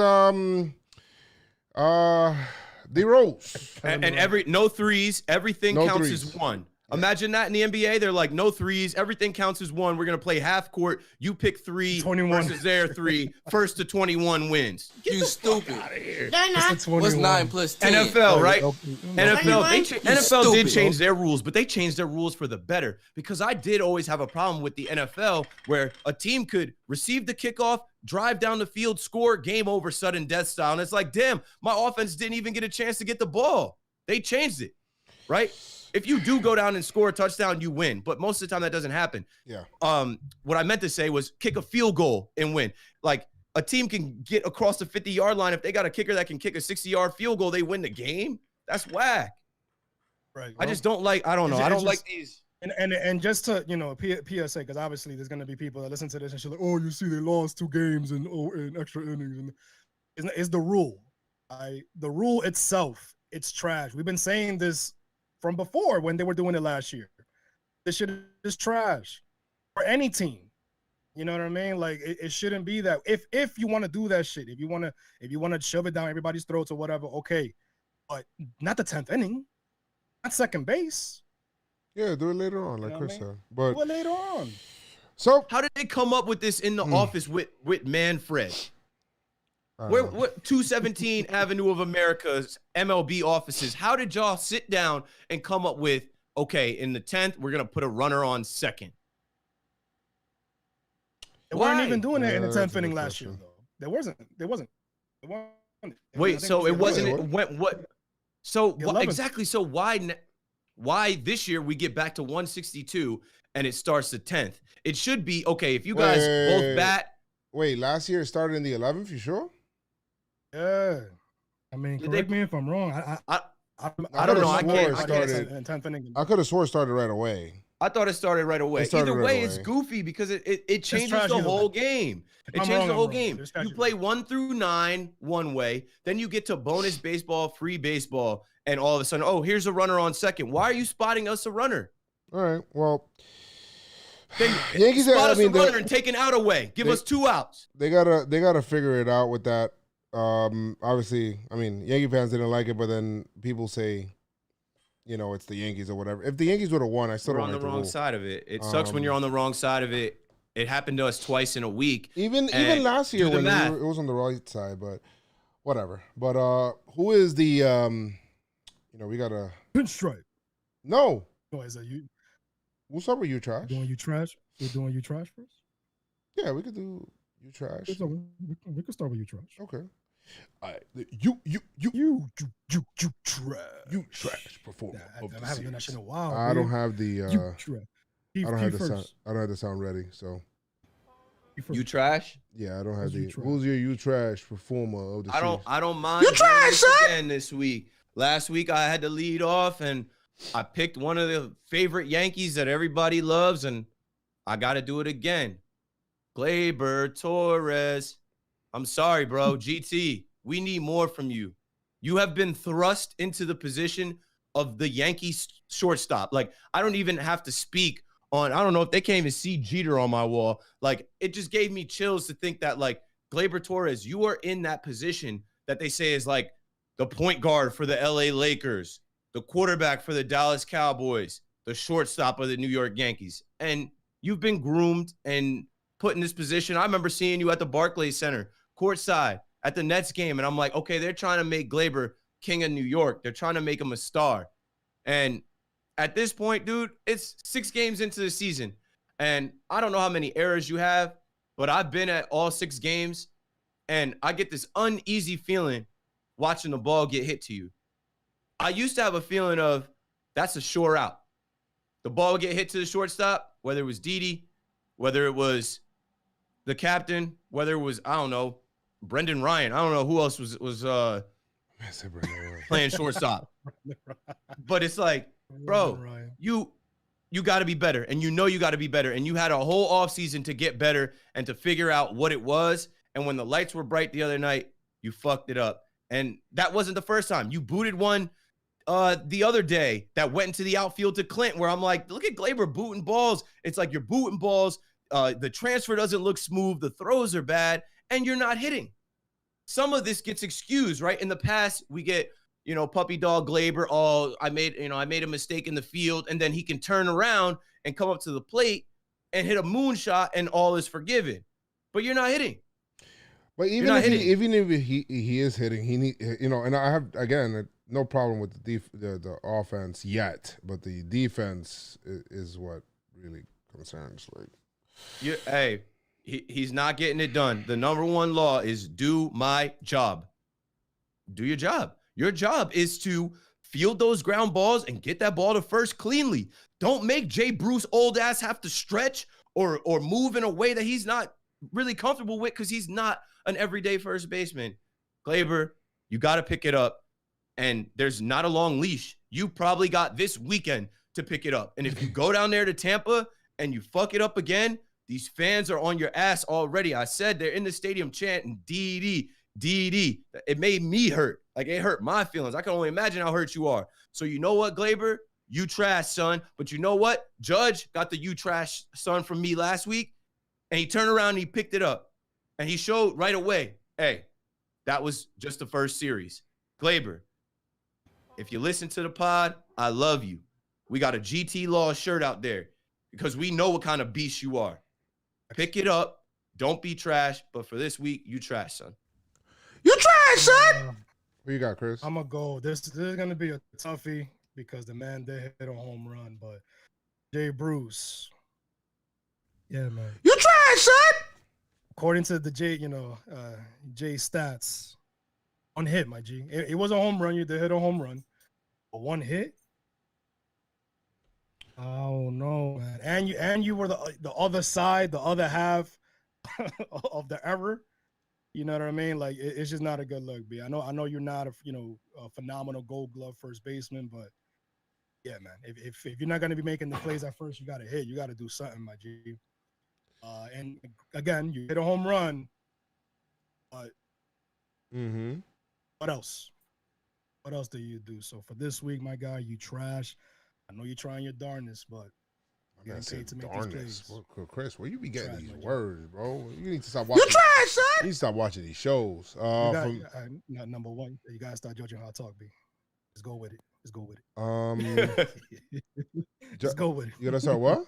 D-Rose. And no threes. Everything counts as one. Imagine that in the NBA. They're like, no threes. Everything counts as one. We're going to play half court. You pick 3 21 versus their 3. First to 21 wins. You stupid. What's 9 plus 10? NFL, right? NFL, NFL did change their rules, but they changed their rules for the better because I did always have a problem with the NFL where a team could receive the kickoff, drive down the field, score, game over, sudden death style. And it's like, damn, my offense didn't even get a chance to get the ball. They changed it, right? If you do go down and score a touchdown, you win. But most of the time that doesn't happen. Yeah. What I meant to say was kick a field goal and win. Like a team can get across the 50-yard line. If they got a kicker that can kick a 60-yard field goal, they win the game. That's whack. Right. I just don't like, I don't know. I don't like these. And just to, PSA, because obviously there's going to be people that listen to this and she's like, oh, you see, they lost 2 games in extra innings. And it's the rule. The rule itself, it's trash. We've been saying this from before when they were doing it last year. This shit is trash for any team. You know what I mean? Like it shouldn't be that. If you want to do that shit, if you want to shove it down everybody's throats or whatever, okay. But not the 10th inning, not second base. Yeah, do it later on, like Chris said. But do it later on. So how did they come up with this in the office with Manfred? What 217 Avenue of America's MLB offices? How did y'all sit down and come up with, okay, in the 10th, we're going to put a runner on second? They weren't even doing that in the 10th inning last year, though. There wasn't. Wait, so it wasn't, it went, what? So exactly. So why this year we get back to 162 and it starts the 10th? It should be, okay, if you guys both bat. Wait, last year it started in the 11th, you sure? Yeah. I mean, correct me if I'm wrong. I don't know. I could have swore it started right away. I thought it started right away. Either way, it's goofy because it changes the whole game. It changes the whole game. You play 1 through 9 one way, then you get to bonus baseball, free baseball, and all of a sudden, oh, here's a runner on second. Why are you spotting us a runner? All right, well, then Yankees spot us a runner and take an out away. Give us 2 outs. They gotta figure it out with that. Obviously, I mean, Yankee fans didn't like it, but then people say, it's the Yankees or whatever. If the Yankees would have won, I still don't like the rule. We're on the wrong side of it. It sucks when you're on the wrong side of it. It happened to us twice in a week. Even last year when it was on the right side, but whatever. But who is the we got a Pinstripe. No. Oh, is that you? We'll start with you trash. Doing you trash? We're doing you trash first? Yeah, we could do you trash. We could start with you trash. Okay. All right. You trash. You trash performer. I haven't done that shit in a while. I don't have the you trash. I don't have the sound. I don't have the sound ready. So you trash? Yeah, I don't have the. Who's your you trash performer of the season? I don't mind. You trash, son. Again this week. Last week I had to lead off and I picked one of the favorite Yankees that everybody loves, and I got to do it again. Gleyber Torres. I'm sorry, bro. GT, we need more from you. You have been thrust into the position of the Yankees shortstop. Like, I don't even have to speak on, I don't know if they can't even see Jeter on my wall. Like, it just gave me chills to think that, like, Gleyber Torres, you are in that position that they say is like the point guard for the LA Lakers, the quarterback for the Dallas Cowboys, the shortstop of the New York Yankees. And you've been groomed and put in this position. I remember seeing you at the Barclays Center, courtside, at the Nets game. And I'm like, okay, they're trying to make Gleyber king of New York. They're trying to make him a star. And at this point, dude, it's 6 games into the season. And I don't know how many errors you have, but I've been at all 6 games. And I get this uneasy feeling watching the ball get hit to you. I used to have a feeling of that's a sure out. The ball would get hit to the shortstop, whether it was Didi, whether it was the captain, whether it was, I don't know, Brendan Ryan. I don't know who else was playing shortstop. But it's like, bro, you got to be better. And you know you got to be better. And you had a whole offseason to get better and to figure out what it was. And when the lights were bright the other night, you fucked it up. And that wasn't the first time. You booted one the other day that went into the outfield to Clint, where I'm like, look at Gleyber booting balls. It's like you're booting balls. The transfer doesn't look smooth. The throws are bad, and you're not hitting. Some of this gets excused, right? In the past, we get, puppy dog Gleyber. Oh, I made a mistake in the field, and then he can turn around and come up to the plate and hit a moonshot, and all is forgiven. But you're not hitting. But even if he is hitting, he need, and I have, again, no problem with the offense yet, but the defense is what really concerns. Like, he's not getting it done. The number one law is do my job. Do your job. Your job is to field those ground balls and get that ball to first cleanly. Don't make Jay Bruce old ass have to stretch or move in a way that he's not really comfortable with because he's not an everyday first baseman. Gleyber, you got to pick it up. And there's not a long leash. You probably got this weekend to pick it up. And if you go down there to Tampa and you fuck it up again, these fans are on your ass already. I said they're in the stadium chanting DD, DD. It made me hurt. Like, it hurt my feelings. I can only imagine how hurt you are. So you know what, Gleyber? You trash, son. But you know what? Judge got the you trash, son, from me last week. And he turned around and he picked it up. And he showed right away, hey, that was just the first series. Gleyber, if you listen to the pod, I love you. We got a GT Law shirt out there because we know what kind of beast you are. Pick it up. Don't be trash. But for this week, you trash, son. You trash, son. What you got, Chris? I'm going to go. This is going to be a toughie because the man did hit a home run. But Jay Bruce. Yeah, man. You trash, son. According to the Jay stats, one hit, my G. It was a home run. You did hit a home run. But one hit? Oh no, man. And you were the other side, the other half of the error. You know what I mean? Like, it's just not a good look, B. I know you're not a phenomenal Gold Glove first baseman, but yeah, man. If you're not gonna be making the plays at first, you gotta hit. You gotta do something, my G. And again, you hit a home run, but what else? What else do you do? So for this week, my guy, you trash. I know you're trying your darndest, but you're getting paid to make these plays. Well, Chris, where you be getting these words, bro? You need to stop watching. You trash, son. You need to stop watching these shows. Number one, you gotta start judging how I talk, B. Just go with it. Just go with it. Just go with it. You gotta start what?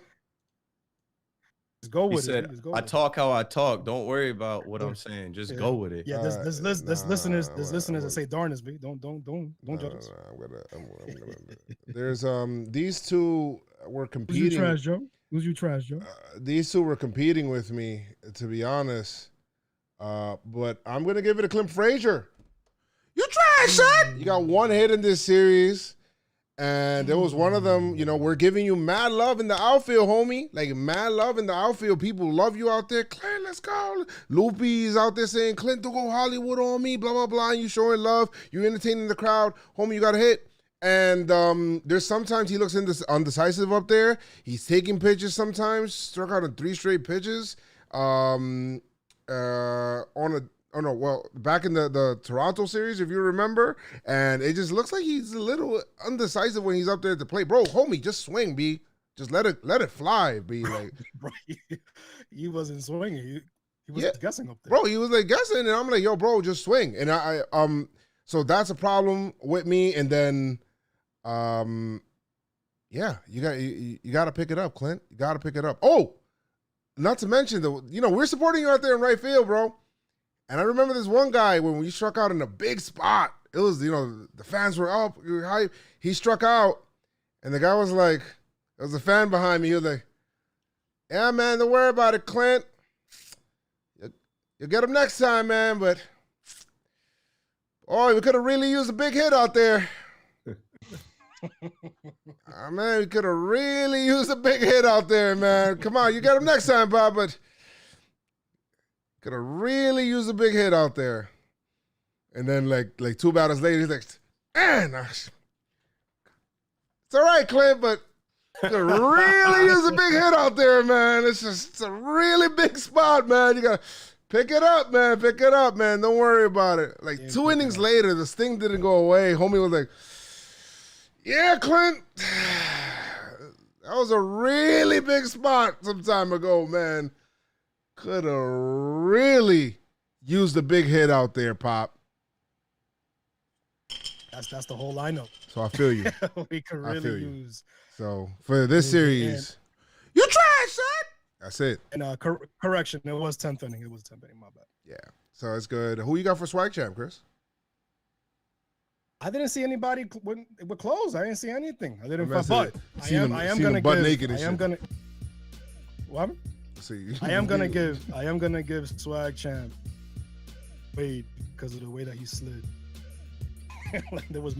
Just go with it. I talk how I talk. Don't worry about what I'm saying. Just go with it. Yeah, there's listeners that say darnest, B. Don't judge us. I'm gonna. There's these two were competing. Who's you trash, Joe? Who's you trash, Joe? These two were competing with me, to be honest. But I'm gonna give it to Clint Frazier. You trash, son. You got one hit in this series. And there was one of them, we're giving you mad love in the outfield, homie. Like, mad love in the outfield. People love you out there. Clint, let's go. Loopy's out there saying, Clint, don't go Hollywood on me, blah, blah, blah. And you showing love. You're entertaining the crowd. Homie, you got a hit. And there's sometimes he looks undecisive up there. He's taking pitches sometimes. Struck out on 3 straight pitches. back in the Toronto series, if you remember, and it just looks like he's a little undecisive when he's up there at the plate. Bro, homie, just swing, B. Just let it fly, B. Like, Bro, he wasn't swinging. He was guessing up there. Bro, he was like guessing, and I'm like, yo, bro, just swing. And so that's a problem with me. And then, yeah, you got to pick it up, Clint. You got to pick it up. Oh, not to mention we're supporting you out there in right field, bro. And I remember this one guy when we struck out in a big spot. It was, the fans were up, we were hype. He struck out, and the guy was like, there was a fan behind me. He was like, yeah, man, don't worry about it, Clint. You'll get him next time, man. But, we could have really used a big hit out there. Man, we could have really used a big hit out there, man. Come on, you get him next time, Bob, but could have really used a big hit out there. And then, like 2 batters later, he's like, man, it's all right, Clint, but could have really used a big hit out there, man. It's a really big spot, man. You got to pick it up, man. Pick it up, man. Don't worry about it. Like 2 innings later, the sting didn't go away. Homie was like, yeah, Clint, that was a really big spot some time ago, man. Could have really used a big hit out there, Pop. That's the whole lineup. So I feel you. We could really use. So for this series, you trash, son. That's it. And correction, it was 10th inning. It was 10th inning. My bad. Yeah. So it's good. Who you got for swag champ, Chris? I didn't see anybody when it was closed. I didn't see anything. I didn't. But I am gonna give. Naked and I am shit. gonna. What? See, I am gonna give swag champ Wade because of the way that he slid. Like there was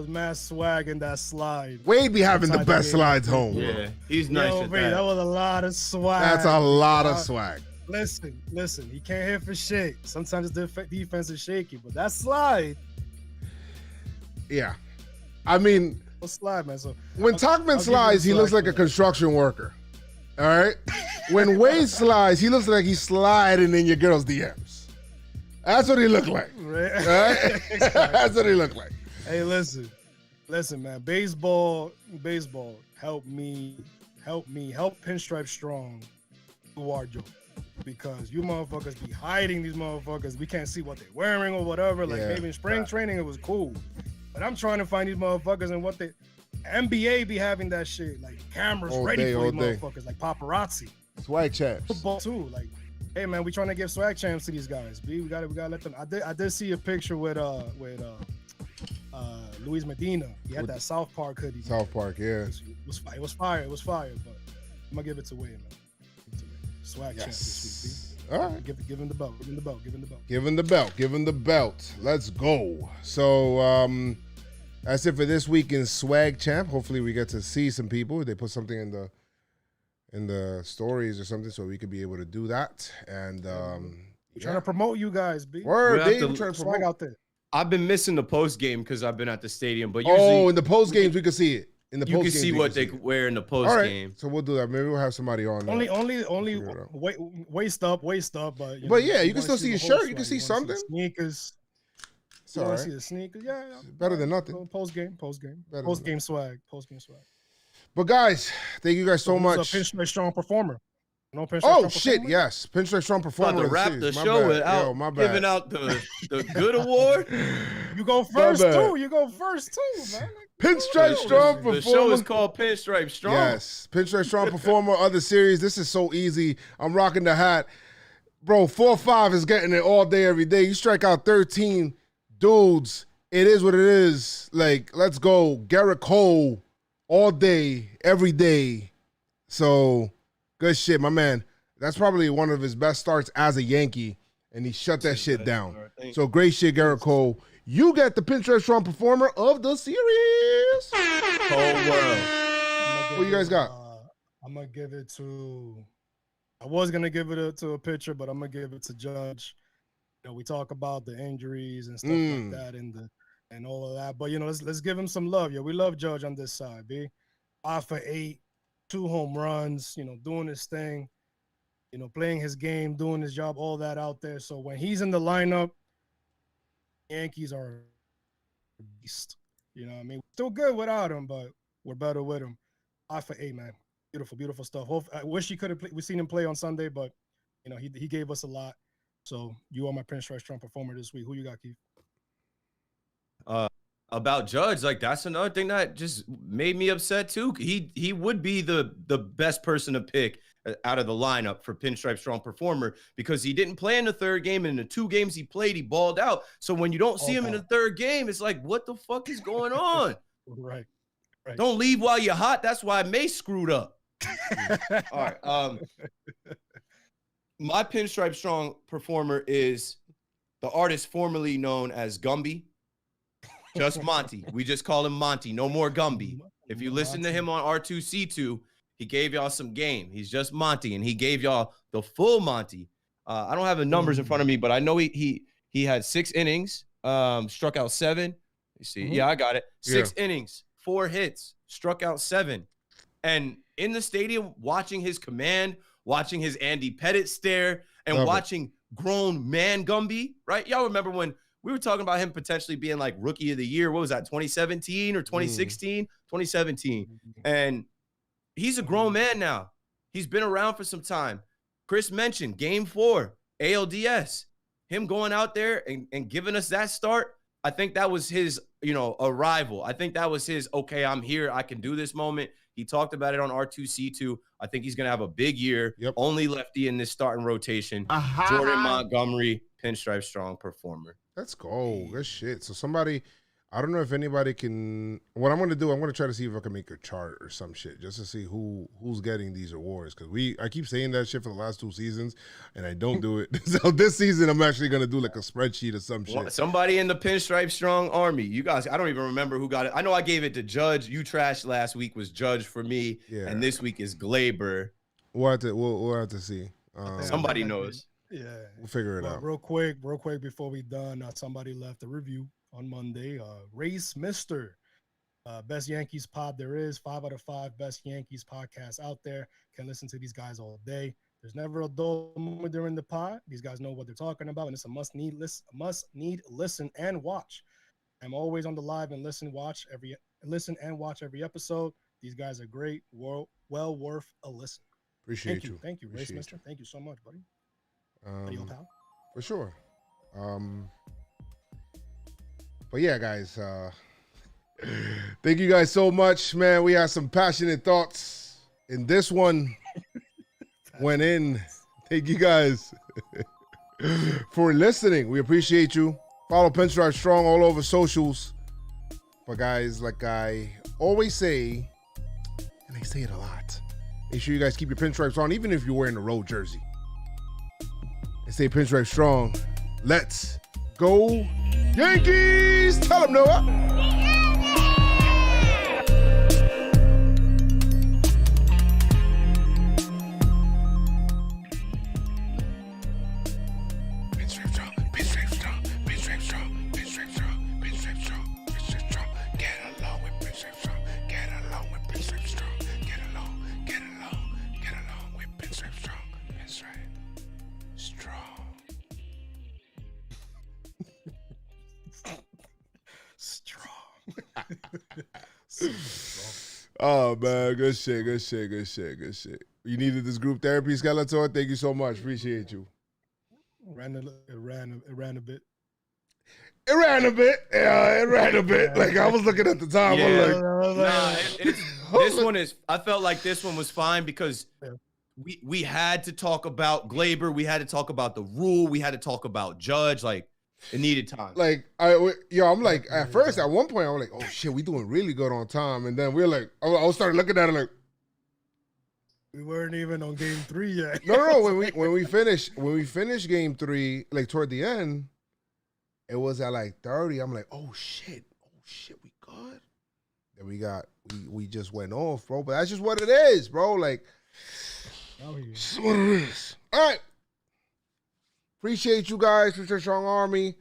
mass swag in that slide. Wade be having the best slides home. Yeah, he's nice at Wade, that. that was a lot of swag. That's a lot of swag. Listen, he can't hit for shit. Sometimes the defense is shaky, but that slide. Yeah. I mean, slide, man. So when Tachman slides, he looks like a construction worker. All right? When Wade slides, he looks like he's sliding in your girl's DMs. That's what he looked like. Right? That's what he looked like. Hey, listen, man. Baseball, help Pinstripestrong do our job. Because you motherfuckers be hiding these motherfuckers. We can't see what they're wearing or whatever. Like maybe in spring training it was cool. But I'm trying to find these motherfuckers and what they NBA be having that shit. Like cameras ready for these motherfuckers, like paparazzi. Swag champs. Football too. Like, hey man, we trying to give swag champs to these guys. B, we gotta let them. I did see a picture with Luis Medina. He had that South Park hoodie. South Park, yeah. It was fire. But I'm gonna give it to Wade, man. Swag champ this week, B. All right. Give him the belt. Give him the belt. Give him the belt. Let's go. So that's it for this week in Swag Champ. Hopefully we get to see some people. They put something in the stories or something so we could be able to do that. And we're trying to promote you guys, B. Word, We B. have We're to trying to Swag promote. out there. I've been missing the post game because I've been at the stadium. But usually, In the post games we can see it. In the you post can games, see we what they see it. wear in the post All right. game. So we'll do that. Maybe we'll have somebody on. Only waist up, but you can still see your shirt. You can see something. Sneakers. It's all right. See the sneakers. Yeah. Better than nothing. Post game swag. But guys, thank you guys so much. Pinstripestrong performer. No Pinstripestrong Oh shit! performer? Yes, Pinstripestrong performer. About to of wrap series. the My show bad. without Yo, my bad. giving out the good award. You go first bad. too. You go first too, man. Pinstripestrong performer. The show is called Pinstripestrong. Yes, Pinstripestrong performer of the series. This is so easy. I'm rocking the hat, bro. 4-5 is getting it all day, every day. You strike out 13 dudes. It is what it is. Like, let's go, Garrett Cole, all day, every day. So, good shit, my man. That's probably one of his best starts as a Yankee, and he shut that shit down. So, great shit, Garrett Cole. You get the Pinstripestrong performer of the series. Whole world. What you guys got? I'm gonna give it to. I was gonna give it to a pitcher, but I'm gonna give it to Judge. You know, we talk about the injuries and stuff like that, and all of that. But let's give him some love. Yeah, we love Judge on this side. B, 5 for 8, 2 home runs. Doing his thing. playing his game, doing his job, all that out there. So when he's in the lineup, Yankees are a beast. You know what I mean? Still good without him, but we're better with him. 5 for 8, man. Beautiful, beautiful stuff. I wish he could have we seen him play on Sunday, but he gave us a lot. So you are my Pinstripe Strong performer this week. Who you got, Keith? About Judge, like that's another thing that just made me upset too. He would be the best person to pick out of the lineup for Pinstripe Strong performer because he didn't play in the third game, and in the 2 games he played, he balled out. So when you don't see him in the third game, it's like, what the fuck is going on? Right. Don't leave while you're hot. That's why Mace screwed up. All right. My Pinstripe Strong performer is the artist formerly known as Gumby. Just Monty. We just call him Monty. No more Gumby. If you listen to him on R2C2, he gave y'all some game. He's just Monty, and he gave y'all the full Monty. I don't have the numbers in front of me, but I know he had 6 innings, struck out 7. You see, yeah, I got it. 6 innings, 4 hits, struck out 7. And in the stadium, watching his command, watching his Andy Pettit stare, and watching grown man Gumby, right? Y'all remember when we were talking about him potentially being like rookie of the year. What was that, 2017 or 2016? 2017. And he's a grown man now. He's been around for some time. Chris mentioned game 4, ALDS. Him going out there and giving us that start, I think that was his, arrival. I think that was his, okay, I'm here, I can do this moment. He talked about it on R2C2. I think he's going to have a big year. Yep. Only lefty in this starting rotation. Jordan Montgomery, Pinstripe Strong performer. Let's go. Good shit. So somebody, I don't know if anybody can, what I'm going to do, I'm going to try to see if I can make a chart or some shit just to see who's getting these awards. Because I keep saying that shit for the last 2 seasons and I don't do it. So this season, I'm actually going to do like a spreadsheet or some shit. Somebody in the Pinstripe Strong army. You guys, I don't even remember who got it. I know I gave it to Judge. You trashed last week was Judge for me. Yeah. And this week is Glaber. We'll have to see. Somebody knows. Yeah, we'll figure it out. Real quick before we done, somebody left a review on Monday. Race Mister, best Yankees pod there is. 5 out of 5 best Yankees podcasts out there. Can listen to these guys all day. There's never a dull moment during the pod. These guys know what they're talking about, and it's a must need listen and watch. I'm always on the live and listen and watch every episode. These guys are great. Well worth a listen. Appreciate you. Thank you, Race Mister. Thank you so much, buddy. For sure. But yeah, guys, thank you guys so much, man. We had some passionate thoughts in this one. Went in. Thank you guys for listening. We appreciate you. Follow Pinstripe Strong all over socials. But guys, like I always say, and I say it a lot, make sure you guys keep your pinstripes on, even if you're wearing a road jersey. And stay Pinstripe Strong. Let's go Yankees! Tell them, Noah. Oh man, good shit. You needed this group therapy, Skeletor. Thank you so much. Appreciate you. It ran a bit. It ran a bit. Yeah, it ran a bit. Like I was looking at the time. Yeah. This one is. I felt like this one was fine because we had to talk about Glaber. We had to talk about the rule. We had to talk about Judge. Like it needed time. Like I'm like at first at one point I was like, oh shit, we doing really good on time, and then we're like, I started looking at it like. We weren't even on game 3 yet. No. When we finished game 3, like toward the end, it was at like 30. I'm like, oh shit, we good. Then we just went off, bro. But that's just what it is, bro. Like, that's what it is. All right. Appreciate you guys. Appreciate Strong Army.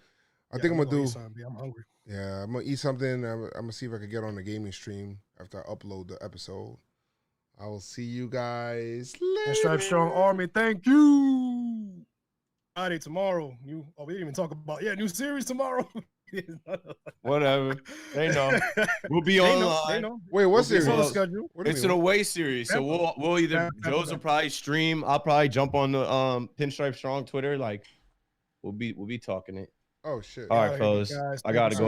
I think I'm gonna do. I'm hungry. Yeah, I'm gonna eat something. I'm gonna see if I can get on the gaming stream after I upload the episode. I will see you guys later. Pinstripe Strong Army, thank you. Friday tomorrow. We didn't even talk about new series tomorrow. Whatever. They know. We'll be They online. know. Wait, what We'll be series? It's on the Well, schedule. What do you It's mean? an away series, so we'll either Tampa Joe's will Bay. probably stream. I'll probably jump on the Pinstripe Strong Twitter. Like we'll be talking it. Oh shit. All Outta right, here, fellas. guys. I gotta Thank go.